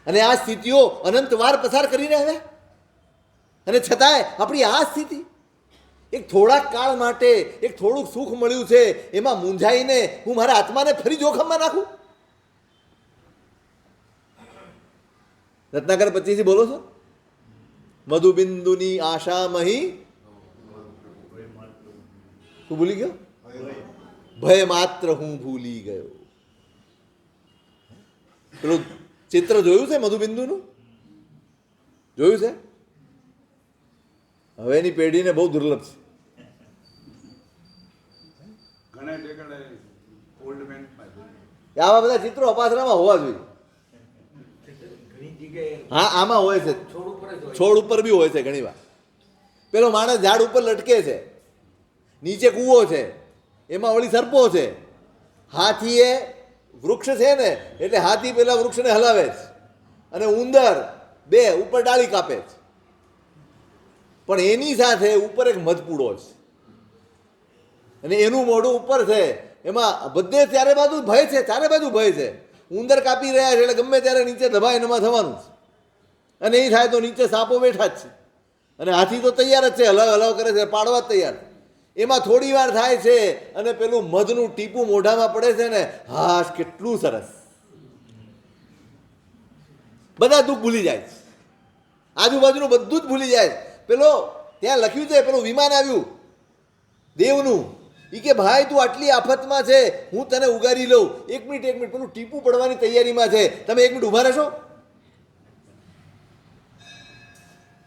અને આ સ્થિતિઓ અનંતવાર પસાર કરીને આવ્યા, અને છતાંય આપણી આ સ્થિતિ. એક થોડાક કાળ માટે એક થોડુંક સુખ મળ્યું છે, એમાં મૂંઝાઈને હું મારા આત્માને ફરી જોખમમાં નાખું? રત્નાકર 25 બોલો છો, મધુબિંદુની આશા મહી. તું ભૂલી ગયો? ભય માત્ર હું ભૂલી ગયો. પેલું ચિત્ર જોયું છે મધુબિંદુનું? જોયું છે? હવેની પેઢીને બહુ દુર્લભ છે. આવા બધા ચિત્રો અપાસરામાં હોવા જોઈએ. હા, આમાં હોય છે. છોડ ઉપર બી હોય છે ઘણી વાર. પેલો માણસ ઝાડ ઉપર લટકે છે, નીચે કૂવો છે, એમાં ઓલી સર્પો છે. હાથી એ વૃક્ષ છે ને, એટલે હાથી પેલા વૃક્ષને હલાવે છે, અને ઉંદર બે ઉપર ડાળી કાપે છે. પણ એની સાથે ઉપર એક મધપૂડો છે, અને એનું મોઢું ઉપર છે. એમાં બધે ચારે બાજુ ભય છે, ચારે બાજુ ભય છે. ઉંદર કાપી રહ્યા છે એટલે ગમે ત્યારે નીચે દબાય એમાં થવાનું છે. અને એ થાય તો નીચે સાપો બેઠા જ છે, અને હાથી તો તૈયાર જ છે, હલાવ હલાવ કરે છે, પાડવા જ તૈયાર. એમાં થોડી વાર થાય છે અને પેલું મધનું ટીપું મોઢામાં પડે છે ને, હાશ કેટલું સરસ. બધા દુઃખ ભૂલી જાય છે, આજુબાજુનું બધું જ ભૂલી જાય. પેલો ત્યાં લખ્યું છે, પેલું વિમાન આવ્યું દેવનું, એ કે ભાઈ તું આટલી આફતમાં છે, હું તને ઉગારી લઉં. એક મિનિટ, પેલું ટીપું પડવાની તૈયારીમાં છે, તમે 1 મિનિટ ઊભા રહેશો?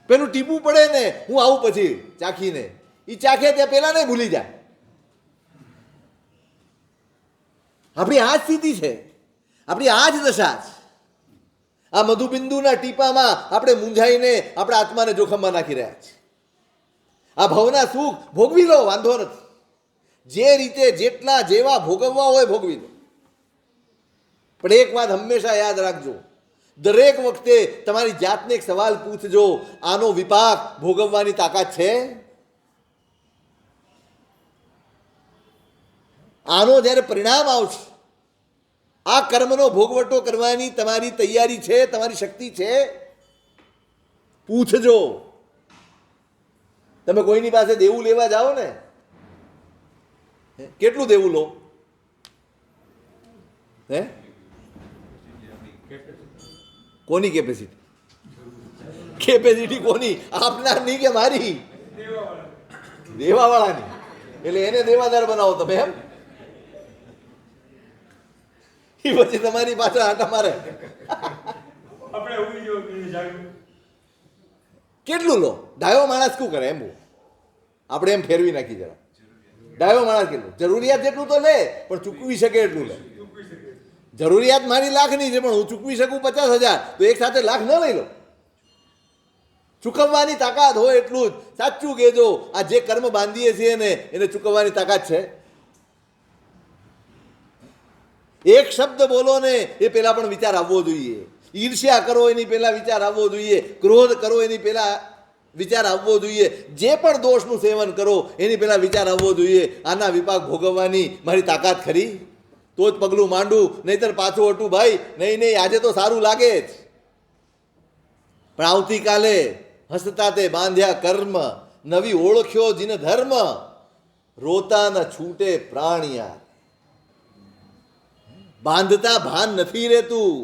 પેલું ટીપું પડે ને, હું આવું પછી ચાખીને. એ ચાખે ત્યાં પેલા નહીં ભૂલી જાય. આપણી આ જ સ્થિતિ છે, આપણી આ જ દશા છે. આ મધુબિંદુના ટીપામાં આપણે મૂંઝાઈને આપણા આત્માને જોખમમાં નાખી રહ્યા છીએ. આ ભવના સુખ ભોગવી લો, વાંધો નથી. જે રીતે જેટલા જેવા ભોગવવા હોય ભોગવી લો. પણ એક વાત હંમેશા યાદ રાખજો, દરેક વખતે તમારી જાતને એક સવાલ પૂછજો, આનો વિપાક ભોગવવાની તાકાત છે? આનો જ્યારે પરિણામ આવશે, આ કર્મનો ભોગવટો કરવાની તમારી તૈયારી છે, તમારી શક્તિ છે? પૂછજો. તમે કોઈની પાસે દેવું લેવા જાઓ ને, કેટલું દેવું લો? હે? કોની કેપેસિટી? કેપેસિટી કોની? આપનારની કે મારી? દેવાવાળાની. એટલે એને દેવાદાર બનાવો તમે એમ? એ પછી તમારી પાછળ આટા મારે. કેટલું લો? ડાયો માણસ શું કરે? એમ આપણે એમ ફેરવી નાખી જરા. ડાયો માણસ કેટલું? જરૂરિયાત જેટલું તો લે, પણ ચૂકવી શકે એટલું લે. જરૂરિયાત મારી લાખની છે, પણ હું ચૂકવી શકું 50,000, તો એક સાથે લાખ ન લઈ લો. ચૂકવવાની તાકાત હોય એટલું જ. સાચું કહેજો, આ જે કર્મ બાંધીએ છીએ ને એને ચૂકવવાની તાકાત છે? એક શબ્દ બોલો ને એ પહેલા પણ વિચાર આવવો જોઈએ. ઈર્ષ્યા કરો એની પહેલા વિચાર આવવો જોઈએ. ક્રોધ કરો એની પહેલા વિચાર આવવો જોઈએ. જે પણ દોષનું સેવન કરો એની પહેલા વિચાર આવવો જોઈએ, આના વિપાક ભોગવવાની મારી તાકાત ખરી? તો જ પગલું માંડું, નહીતર પાછું હટું. ભાઈ નહીં, આજે તો સારું લાગે જ, પણ આવતીકાલે હસતા તે બાંધ્યા કર્મ, નવી ઓળખ્યો જીન ધર્મ, રોતા ન છૂટે પ્રાણિયા. બાંધતા ભાન નથી રહેતું,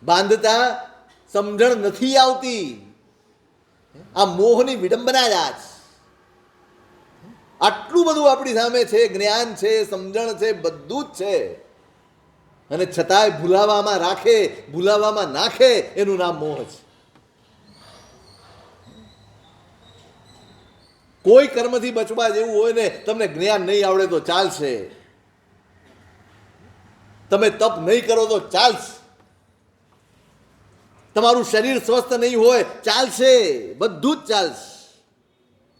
બાંધતા સમજણ નથી આવતી. આ મોહની વિડંબના જ આ છે. આટલું બધું આપણી સામે છે, જ્ઞાન છે, સમજણ છે, બધું જ છે, અને છતાંય ભૂલાવામાં રાખે, ભૂલાવામાં નાખે, એનું નામ મોહ છે. કોઈ કર્મથી બચવા જેવું હોય ને, તમને જ્ઞાન નહીં આવડે તો ચાલશે, તમે તપ નહીં કરો તો ચાલશે, તમારું શરીર સ્વસ્થ નહીં હોય ચાલશે, બધું જ ચાલશે.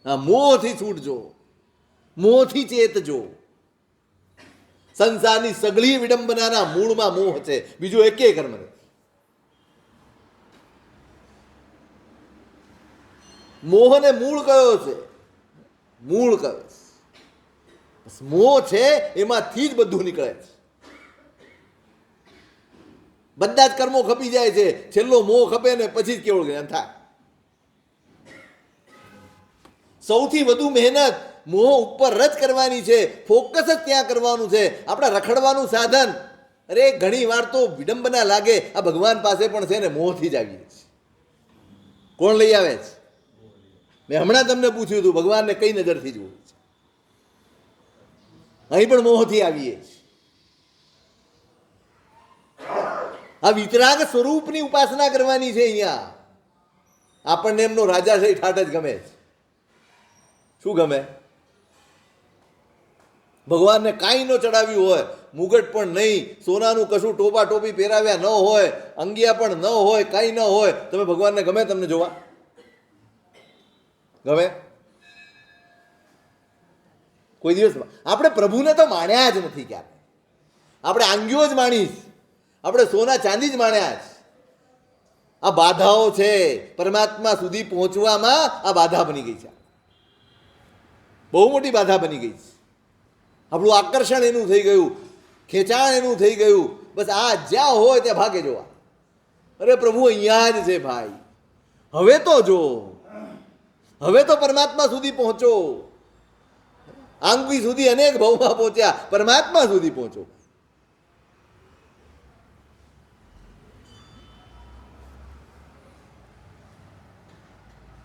આ મોહથી છૂટજો, મોહથી ચેતજો. સંસારની સગળી વિડંબનાના મૂળમાં મોહ છે, બીજું એકેય કર્મ નથી. મોહને મૂળ કયો છે? મૂળ કયો છે? મોહ છે એમાંથી જ બધું નીકળે છે. બધા જ કર્મો ખપી જાય છે, છેલ્લો મોહ ખપે ને પછી જ કેવળ જ્ઞાન થાય. સૌથી વધુ મહેનત મોહ ઉપર જ કરવાની છે, ફોકસ જ ત્યાં કરવાનું છે. આપણે રખડવાનું સાધન, અરે ઘણી વાર તો વિડંબના લાગે, આ ભગવાન પાસે પણ છે ને મોહથી જ આવીએ છીએ. કોણ લઈ આવે છે? મેં હમણાં તમને પૂછ્યું હતું, ભગવાનને કઈ નજરથી જોવું છે? અહીં પણ મોહથી આવીએ છીએ. આ વિતરાગ સ્વરૂપની ઉપાસના કરવાની છે. અહીંયા આપણને એમનો રાજાશાહી ઠાઠ જ ગમે છે. શું ગમે? ભગવાનને કાંઈ ન ચડાવ્યું હોય, મુગટ પણ નહીં, સોનાનું કશું ટોપા ટોપી પહેરાવ્યા ન હોય, અંગિયા પણ ન હોય, કાંઈ ન હોય, તમે ભગવાનને ગમે? તમને જોવા ગમે? કોઈ દિવસ આપણે પ્રભુને તો માણ્યા જ નથી. ક્યારે આપણે આંગીઓ જ માણીશ, આપણે સોના ચાંદી જ માણ્યા છે. આ બાધાઓ છે, પરમાત્મા સુધી પહોંચવામાં આ બાધા બની ગઈ છે, બહુ મોટી બાધા બની ગઈ છે. આપણું આકર્ષણ એનું થઈ ગયું, ખેંચાણ એનું થઈ ગયું. બસ આ જ્યાં હોય ત્યાં ભાગે જોવા. અરે પ્રભુ અહીંયા જ છે ભાઈ, હવે તો જો, હવે તો પરમાત્મા સુધી પહોંચો. આંગવી સુધી અનેક ભાવમાં પહોંચ્યા, પરમાત્મા સુધી પહોંચો.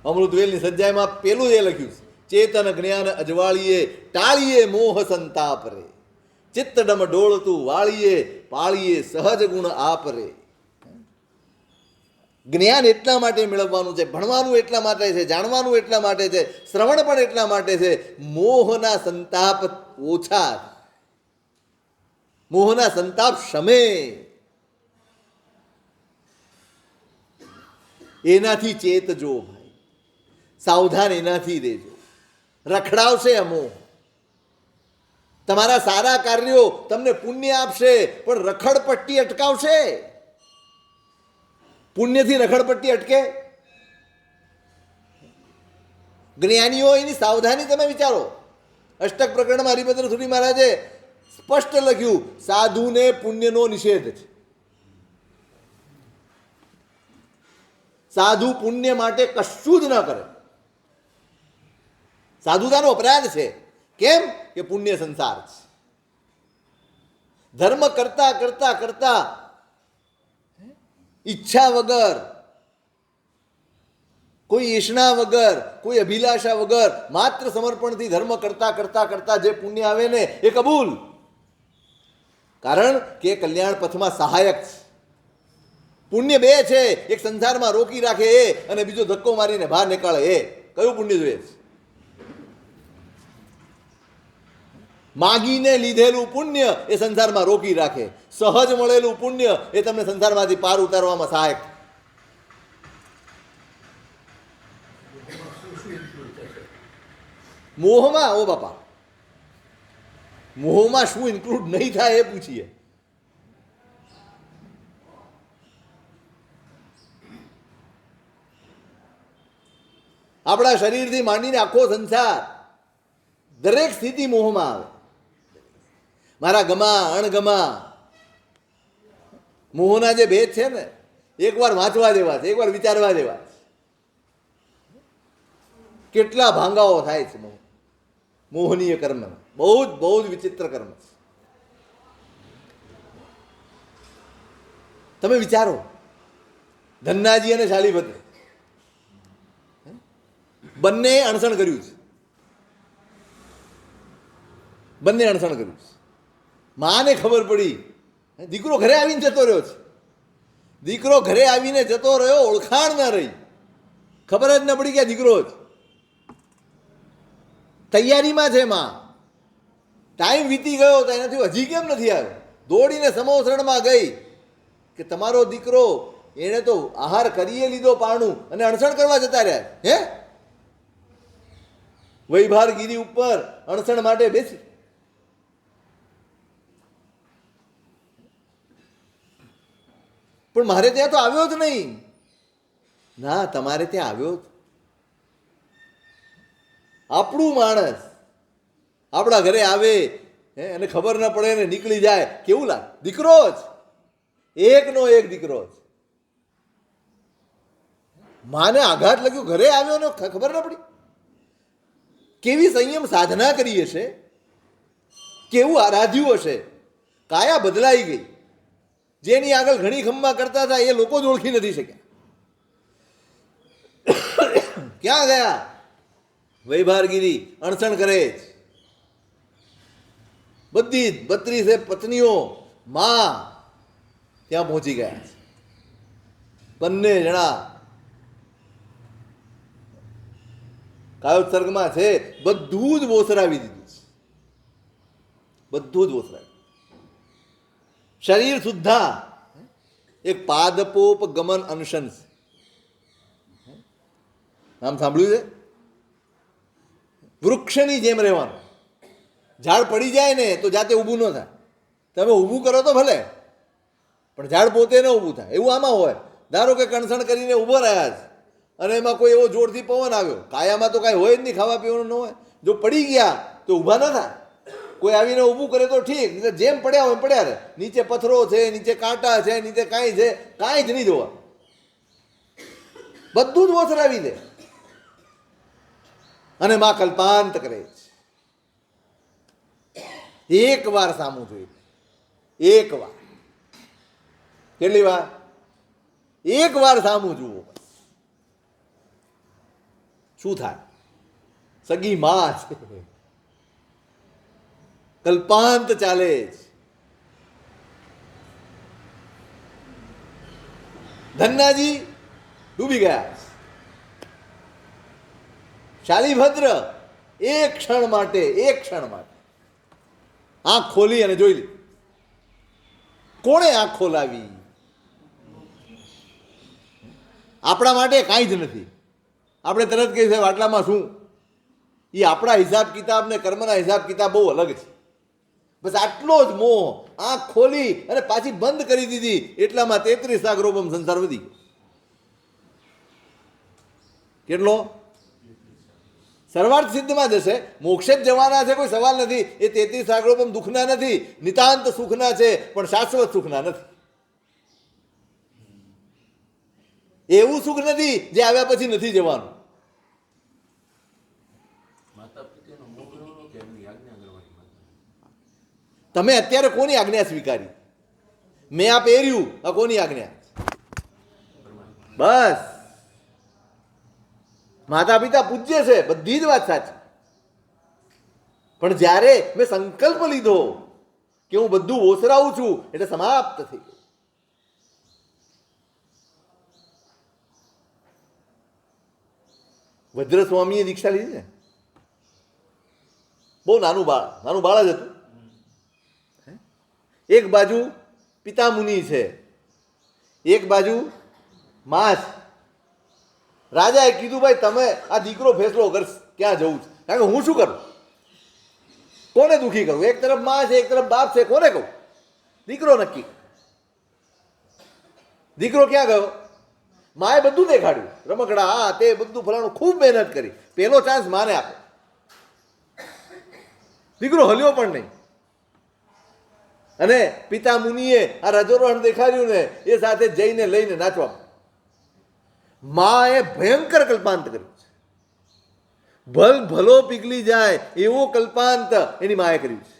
અમૃતવેલની સજ્જાઈમાં પેલું એ લખ્યું છે, ચેતન જ્ઞાન અજવાળીએ, ટાળીએ મોહ સંતાપ રે, ચિત્ત ડમ ડોળતું વાળીએ, પાળીએ સહજ ગુણ આપ રે. જ્ઞાન એટલા માટે મેળવવાનું છે, ભણવાનું એટલા માટે છે, જાણવાનું એટલા માટે છે, શ્રવણ પણ એટલા માટે છે, મોહના સંતાપ ઓછા, મોહના સંતાપ શમે. એનાથી ચેતજો ભાઈ, સાવધાન એનાથી રહેજો. રખડાવશે અમોહ. તમારા સારા કાર્યો તમને પુણ્ય આપશે, પણ રખડપટ્ટી અટકાવશે. પુણ્યથી રખડપટ્ટી અટકે? જ્ઞાનીઓ એની સાવધાની તમે વિચારો. અષ્ટક પ્રકરણમાં હરિભદ્ર સુરી મહારાજે સ્પષ્ટ લખ્યું, સાધુને પુણ્યનો નિષેધ છે. સાધુ પુણ્ય માટે કશું જ ન કરે. સાધુતાનો અપરાધ છે. કેમ કે પુણ્ય સંસાર છે. ધર્મ કરતા કરતા કરતા ઈચ્છા વગર, કોઈ ઈચ્છના વગર, કોઈ અભિલાષા વગર, માત્ર સમર્પણથી ધર્મ કરતા કરતા કરતા જે પુણ્ય આવે ને એ કબૂલ. કારણ કે કલ્યાણ પથમાં સહાયક છે. પુણ્ય બે છે, એક સંસારમાં રોકી રાખે એ, અને બીજો ધક્કો મારીને બહાર નીકાળે એ. કયું પુણ્ય જોઈએ છે? માગીને લીધેલું પુણ્ય એ સંસારમાં રોકી રાખે. સહજ મળેલું પુણ્ય એ તમને સંસારમાંથી પાર ઉતારવામાં સહાયક. મોહમાં, ઓ બાપા, મોહમાં શું ઇન્ક્લુડ નહીં થાય એ પૂછીએ. આપણા શરીરથી માંડીને આખો સંસાર, દરેક સ્થિતિ મોહમાં આવે. મારા ગમા અણગમા મોહના જે ભેદ છે ને, એકવાર વાંચવા જેવા છે, એકવાર વિચારવા જેવા છે. કેટલા ભાંગાઓ થાય છે મોહનીય કર્મ. બહુ જ વિચિત્ર કર્મ છે. તમે વિચારો, ધન્નાજી અને શાલીભદ્ર બંને અણસણ કર્યું છે. બંને અણસણ કર્યું છે. માને ખબર પડી, દીકરો ઘરે આવીને જતો રહ્યો છે. દીકરો ઘરે આવીને જતો રહ્યો, ઓળખાણ ના રહી, ખબર જ ન પડી કે દીકરો જ. તૈયારીમાં છે માં, ટાઈમ વીતી ગયો તો એનાથી હજી કેમ નથી આવ્યો? દોડીને સમોસરણમાં ગઈ કે તમારો દીકરો, એણે તો આહાર કરીએ લીધો પારણું, અને અણસણ કરવા જતા રહ્યા. હે, વૈભારગીરી ઉપર અણસણ માટે બેસી. પણ મારે ત્યાં તો આવ્યો જ નહીં. ના, તમારે ત્યાં આવ્યો જ. આપણું માણસ આપણા ઘરે આવે અને ખબર ન પડે ને નીકળી જાય, કેવું લાગે? દીકરો જ, એકનો એક દીકરો જ. માને આઘાત લાગ્યો, ઘરે આવ્યો ને ખબર ન પડી. કેવી સંયમ સાધના કરી હશે, કેવું આરાધ્યું હશે. કાયા બદલાઈ ગઈ. જેની આગળ ઘણી ખમ્મા કરતા હતા એ લોકો જ ઓળખી નથી શક્યા. ક્યાં ગયા? વૈભારગીરી અણસણ કરે જ. બધી 32 પત્નીઓ માં ત્યાં પહોંચી ગયા છે. બંને જણા કાયોત્સર્ગમાં છે. બધું જ બોસરાવી દીધું છે. બધું જ બોસરાવી. શરીર સુદ્ધા એક પાદપોપ ગમન અનશંસ. નામ સાંભળ્યું છે? વૃક્ષની જેમ રહેવાનું. ઝાડ પડી જાય ને તો જાતે ઊભું ન થાય. તમે ઊભું કરો તો ભલે, પણ ઝાડ પોતે ન ઊભું થાય. એવું આમાં હોય. ધારો કે કણસણ કરીને ઊભો રહ્યા છે અને એમાં કોઈ એવો જોરથી પવન આવ્યો. કાયામાં તો કાંઈ હોય જ નહીં, ખાવા પીવાનું ન હોય. જો પડી ગયા તો ઊભા ન થાય. કોઈ આવીને ઊભું કરે તો ઠીક, જેમ પડ્યા હોય એમ પડ્યા રહે. નીચે પથ્થરો છે, નીચે કાંટા છે, નીચે કાંઈ છે, કાંઈ જ નહીં જોવા. બધું જ ઓસરાવી દે. અને માં કલ્પાંત કરે છે. એક વાર સામું જોઈ, એક વાર. કેટલી વાર? એક વાર સામું જુઓ. શું થાય? સગી માં છે, કલ્પાંત ચાલે છે. ધન્નાજી ડૂબી ગયા. શાલીભદ્ર એક ક્ષણ માટે આંખ ખોલી અને જોઈ લી. કોણે આંખ ખોલાવી? આપણા માટે કાંઈ જ નથી. આપણે તરત કહીએ સાહેબ આટલામાં શું? એ આપણા હિસાબ કિતાબ ને કર્મના હિસાબ કિતાબ બહુ અલગ છે. બસ આટલો જ મોહ. આંખ ખોલી અને પાછી બંધ કરી દીધી એટલામાં 33 લાખ રોપમ સંસાર વધી ગયો. કેટલો? સર્વાર્થ સિદ્ધમાં જશે, મોક્ષે જ જવાના છે, કોઈ સવાલ નથી. એ 33 સાગરો પણ દુઃખના નથી, નિતાંત સુખના છે, પણ શાશ્વત સુખના નથી. એવું સુખ નથી જે આવ્યા પછી નથી જવાનું. તમે અત્યારે કોની આજ્ઞા સ્વીકારી? મેં આ પહેર્યું, આ કોની આજ્ઞા? બસ. માતા પિતા પૂજ્ય છે, બધી જ વાત સાચી. પણ જ્યારે મેં સંકલ્પ લીધો કે હું બધું ઓસરાવું છું, એટલે સમાપ્ત થઈ ગયું. વજ્ર સ્વામીએ દીક્ષા લીધી ને, બહુ નાનું બાળ જ હતું. એક બાજુ પિતા મુનિ છે, એક બાજુ માં છે. રાજાએ કીધું, ભાઈ તમે આ દીકરો ફેસલો કરશે ક્યાં જવું છે, કારણ કે હું શું કરું, કોને દુઃખી કરું? એક તરફ માં છે, એક તરફ બાપ છે, કોને કહું? દીકરો નક્કી. દીકરો ક્યાં ગયો? માએ બધું દેખાડ્યું, રમકડા આ તે બધું ફલાણું, ખૂબ મહેનત કરી. પહેલો ચાન્સ માને આપો. દીકરો હલ્યો પણ નહીં. અને પિતા મુનિએ આ રજોરોહણ દેખાડ્યું ને, એ સાથે જઈને લઈને નાચવા. માએ ભયંકર કલ્પાંત કર્યું છે. ભલો પીગળી જાય એવો કલ્પાંત એની માએ કર્યું છે.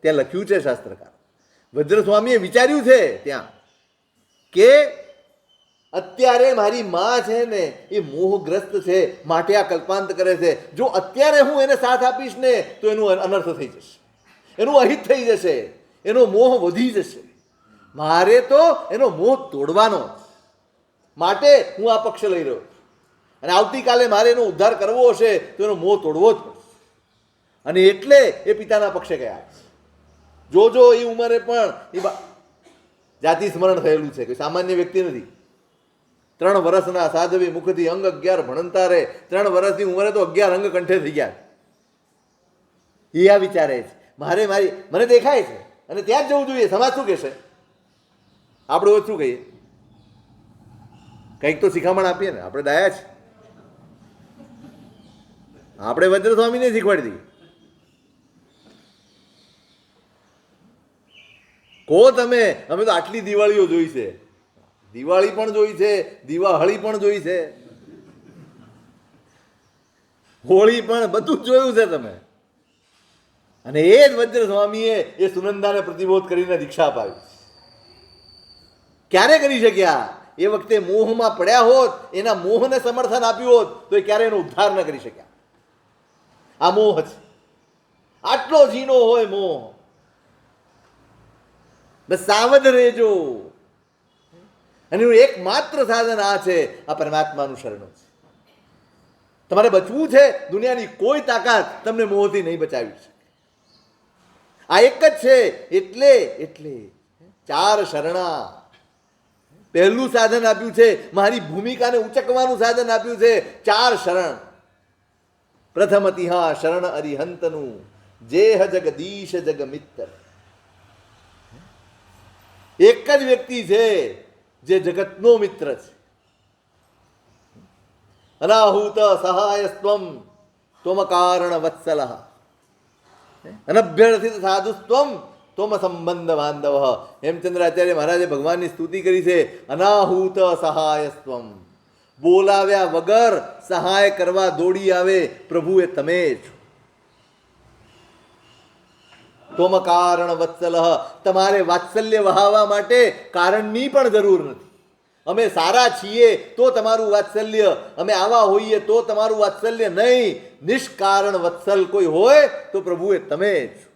ત્યાં લખ્યું છે શાસ્ત્રકાર. વજ્ર સ્વામીએ વિચાર્યું છે ત્યાં કે અત્યારે મારી માં છે ને એ મોહગ્રસ્ત છે, માટે આ કલ્પાંત કરે છે. જો અત્યારે હું એને સાથ આપીશ ને તો એનું અનર્થ થઈ જશે, એનું અહિત થઈ જશે, એનો મોહ વધી જશે. મારે તો એનો મોહ તોડવાનો, માટે હું આ પક્ષ લઈ રહ્યો. અને આવતીકાલે મારે એનો ઉદ્ધાર કરવો હશે તો એનો મોહ તોડવો જ પડશે. અને એટલે એ પિતાના પક્ષે ગયા. જોજો એ ઉંમરે પણ એ જાતિ સ્મરણ થયેલું છે, કોઈ સામાન્ય વ્યક્તિ નથી. 3 વર્ષના સાધવી મુખથી અંગ 11 ભણતા રહે. 3 વર્ષની ઉંમરે તો 11 અંગ કંઠે થઈ ગયા. એ આ વિચારે છે, મને દેખાય છે અને ત્યાં જ જવું જોઈએ. સમાજ શું કહેશે? આપણે શું કહીએ? કંઈક તો શિખામણ આપીએ ને. આપણે ડાયા છે, આપણે વજ્ર સ્વામીને શીખવાડી દઈએ. કહો તમે, અમે તો આટલી દિવાળીઓ જોઈ છે, દિવાળી પણ જોઈ છે, દિવાળી પણ જોઈ છે, હોળી પણ, બધું જ જોયું છે તમે. અને એ જ વજ્ર સ્વામીએ એ સુનંદાને પ્રતિબોધ કરીને દીક્ષા અપાવી. ક્યારે કરી શક્યા? એ વખતે મોહમાં પડ્યા હોત, એના મોહને સમર્થન આપ્યું હોત તો એ ક્યારે એનો ઉદ્ધાર ન કરી શક્યા. આ મોહ છે, આટલો ઝીણો હોય મોહ. બસ સાવધ રહેજો. અને એનું એકમાત્ર સાધન આ છે, આ પરમાત્માનું શરણું છે. તમારે બચવું છે, દુનિયાની કોઈ તાકાત તમને મોહથી નહીં બચાવી શકે. આ એક જ છે. એટલે 4 શરણા. પહેલું સાધન આપ્યું છે, મારી ભૂમિકાને ઉચકવાનું સાધન આપ્યું છે, 4 શરણ. પ્રથમ તિહા શરણ અરિહંતનું, જેહ જગદીશ જગ મિત્ર. એક જ વ્યક્તિ છે જે જગતનો મિત્ર છે. અનાહૂત સહાયસ્ત્વમ ત્વમ કારણ વત્સલ, અનભ્યર્થિત સાધુસ્ત્વમ ત્વમ સંબંધ બાંધવ. હેમચંદ્રાચાર્ય મહારાજે ભગવાનની સ્તુતિ કરી છે. અનાહૂત સહાયસ્ત્વમ, બોલાવ્યા વગર સહાય કરવા દોડી આવે પ્રભુ એ તમે છો. ત્વમ કારણ વત્સલ, તમારે વાત્સલ્ય વહાવવા માટે કારણની પણ જરૂર નથી. અમે સારા છીએ તો તમારું વાત્સલ્ય, અમે આવા હોઈએ તો તમારું વાત્સલ્ય નહીં. નિષ્કારણ વત્સલ કોઈ હોય તો પ્રભુ એ તમે છો.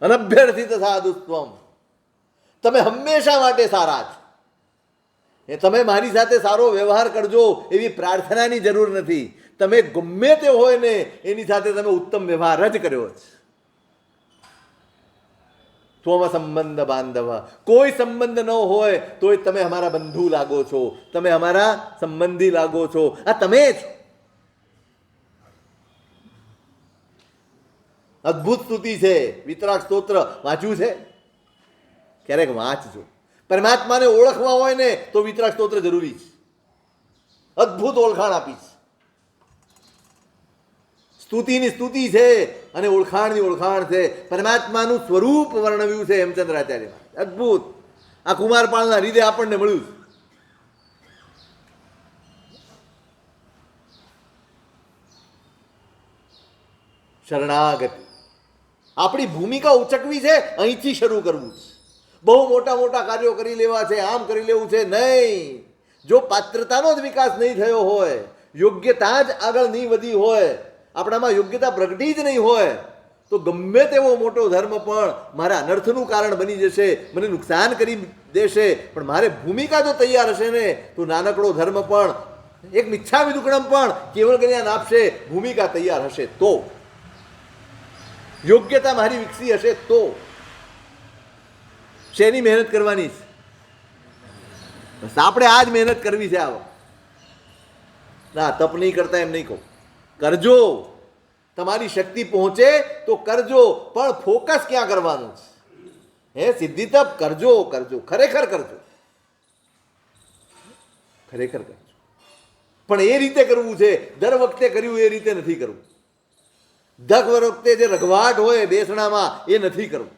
અનભ્યર્થિત સાધુત્વમ, તમે હંમેશા માટે સારા છો. તમે મારી સાથે સારો વ્યવહાર કરજો એવી પ્રાર્થનાની જરૂર નથી. તમે ગમે તે હોય ને એની સાથે તમે ઉત્તમ વ્યવહાર જ કર્યો છે. ત્વમ સંબંધ બાંધવ, કોઈ સંબંધ ન હોય તોય તમે અમારા બંધુ લાગો છો, તમે અમારા સંબંધી લાગો છો. આ તમે છો. અદ્ભુત સ્તુતિ છે. વિતરાગ સ્તોત્ર વાંચ્યું છે? ક્યારેક વાંચજો. પરમાત્માને ઓળખવા હોય ને તો વિતરાગ સ્તોત્ર જરૂરી છે. અદ્ભુત ઓળખાણ આપી છે. સ્તુતિની સ્તુતિ છે અને ઓળખાણની ઓળખાણ છે. પરમાત્માનું સ્વરૂપ વર્ણવ્યું છે હેમચંદ્રાચાર્યમાં. અદ્ભુત. આ કુમારપાળના હૃદય આપણને મળ્યું છે. શરણાગતિ. આપણી ભૂમિકા ઉચકવી છે, અહીંથી શરૂ કરવું છે. બહુ મોટા મોટા કાર્યો કરી લેવા છે, આમ કરી લેવું છે નહીં. જો પાત્રતાનો જ વિકાસ નહીં થયો હોય, યોગ્યતા જ આગળ નહીં વધી હોય, આપણામાં યોગ્યતા પ્રગટી જ નહીં હોય, તો ગમે તેવો મોટો ધર્મ પણ મારા અનર્થનું કારણ બની જશે, મને નુકસાન કરી દેશે. પણ મારે ભૂમિકા જો તૈયાર હશે ને તો નાનકડો ધર્મ પણ, એક મિચ્છામિ દુક્કડમ પણ કેવળ જ્ઞાન આપશે. ભૂમિકા તૈયાર હશે તો, યોગ્યતા મારી વિકસી હશે તો. શેની મહેનત કરવાની છે? બસ આપણે આ જ મહેનત કરવી છે. આવો ના, તપ નહીં કરતા એમ નહીં કહું, કરજો. તમારી શક્તિ પહોંચે તો કરજો, પણ ફોકસ ક્યાં કરવાનું છે? હે સિદ્ધિ તપ કરજો, કરજો, ખરેખર કરજો, ખરેખર કરજો. પણ એ રીતે કરવું છે, દર વખતે કર્યું એ રીતે નથી કરવું. દર વખતે જે રઘવાટ હોય બેસણામાં એ નથી કરવું.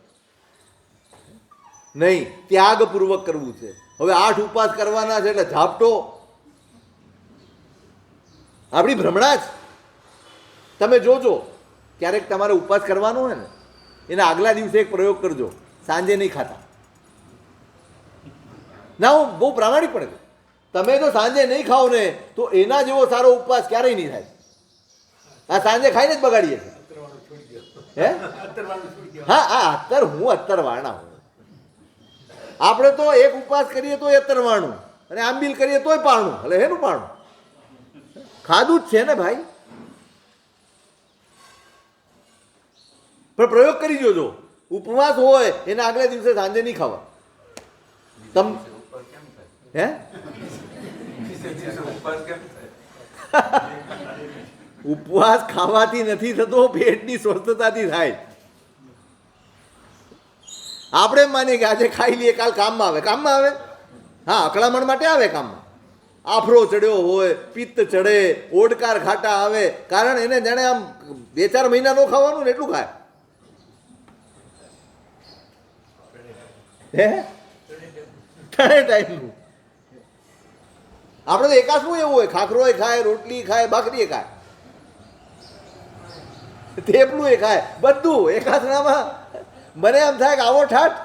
નહીં, ત્યાગપૂર્વક કરવું છે. હવે 8 ઉપવાસ કરવાના છે એટલે ઝાપટો આપણી ભ્રમણા જ. તમે જોજો, ક્યારેક તમારે ઉપવાસ કરવાનો હોય ને એના આગલા દિવસે એક પ્રયોગ કરજો, સાંજે નહીં ખાતા. ના, હું બહુ પ્રામાણિક પડે. તમે જો સાંજે નહીં ખાઓ ને તો એના જેવો સારો ઉપવાસ ક્યારેય નહીં થાય. આ સાંજે ખાઈને જ બગાડીએ છીએ. હે હા, આ અત્તર, હું અત્તરવાણા હું. આપણે તો એક ઉપવાસ કરીએ તો અત્તરવાણું, અને આંબીલ કરીએ તોય પાણું. એટલે હેનું પાણું? ખાધું જ છે ને ભાઈ. પણ પ્રયોગ કરી જોજો, ઉપવાસ હોય એના આગલા દિવસે સાંજે નહીં ખાવા. તમ હે ઉપવાસ ખાવાથી નથી થતો, પેટની સ્વસ્થતાથી થાય. આપણે એમ માનીએ કે આજે ખાઈ લઈએ, કાલ કામમાં આવે. કામમાં આવે? હા, અકળામણ માટે આવે કામમાં. આફરો ચડ્યો હોય, પિત્ત ચડે, ઓડકાર ખાટા આવે, કારણ એને જાણે આમ 2-4 મહિના ન ખાવાનું ને એટલું ખાય. હે ત્રણેય ટાઈમનું. આપણે તો એકાસનું એવું હોય, ખાખરોય ખાય, રોટલી ખાય, ભાખરીએ ખાય, થેપલું એ ખાય, બધું એકાસણામાં. મને એમ થાય કે આવો ઠાઠ.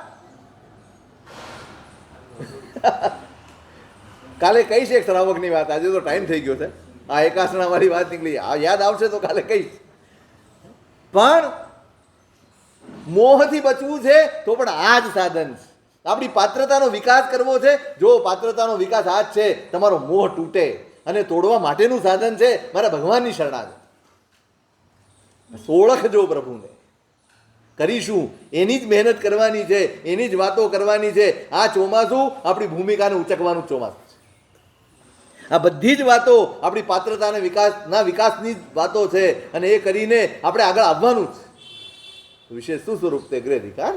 કાલે કહીશ એક શ્રાવકની વાત. આજે તો ટાઈમ થઈ ગયો છે. આ એકાસણા વાળી વાત નીકળી, આ યાદ આવશે તો કાલે કહીશ. પણ મોહથી બચવું છે તો પણ આ જ સાધન છે. આપણી પાત્રતાનો વિકાસ કરવો છે. જો પાત્રતાનો વિકાસ આ જ છે, તમારો મોહ તૂટે અને તોડવા માટેનું સાધન છે મારા ભગવાનની શરણાગતિ. ઓળખજો પ્રભુને. કરીશું એની જ મહેનત કરવાની છે, એની જ વાતો કરવાની છે. આ ચોમાસું આપણી ભૂમિકાને ઉચકવાનું ચોમાસું છે. આ બધી જ વાતો આપણી પાત્રતાને વિકાસની જ વાતો છે, અને એ કરીને આપણે આગળ આવવાનું છે. વિશેષ શું સ્વરૂપ તે ગ્રહ વિકાસ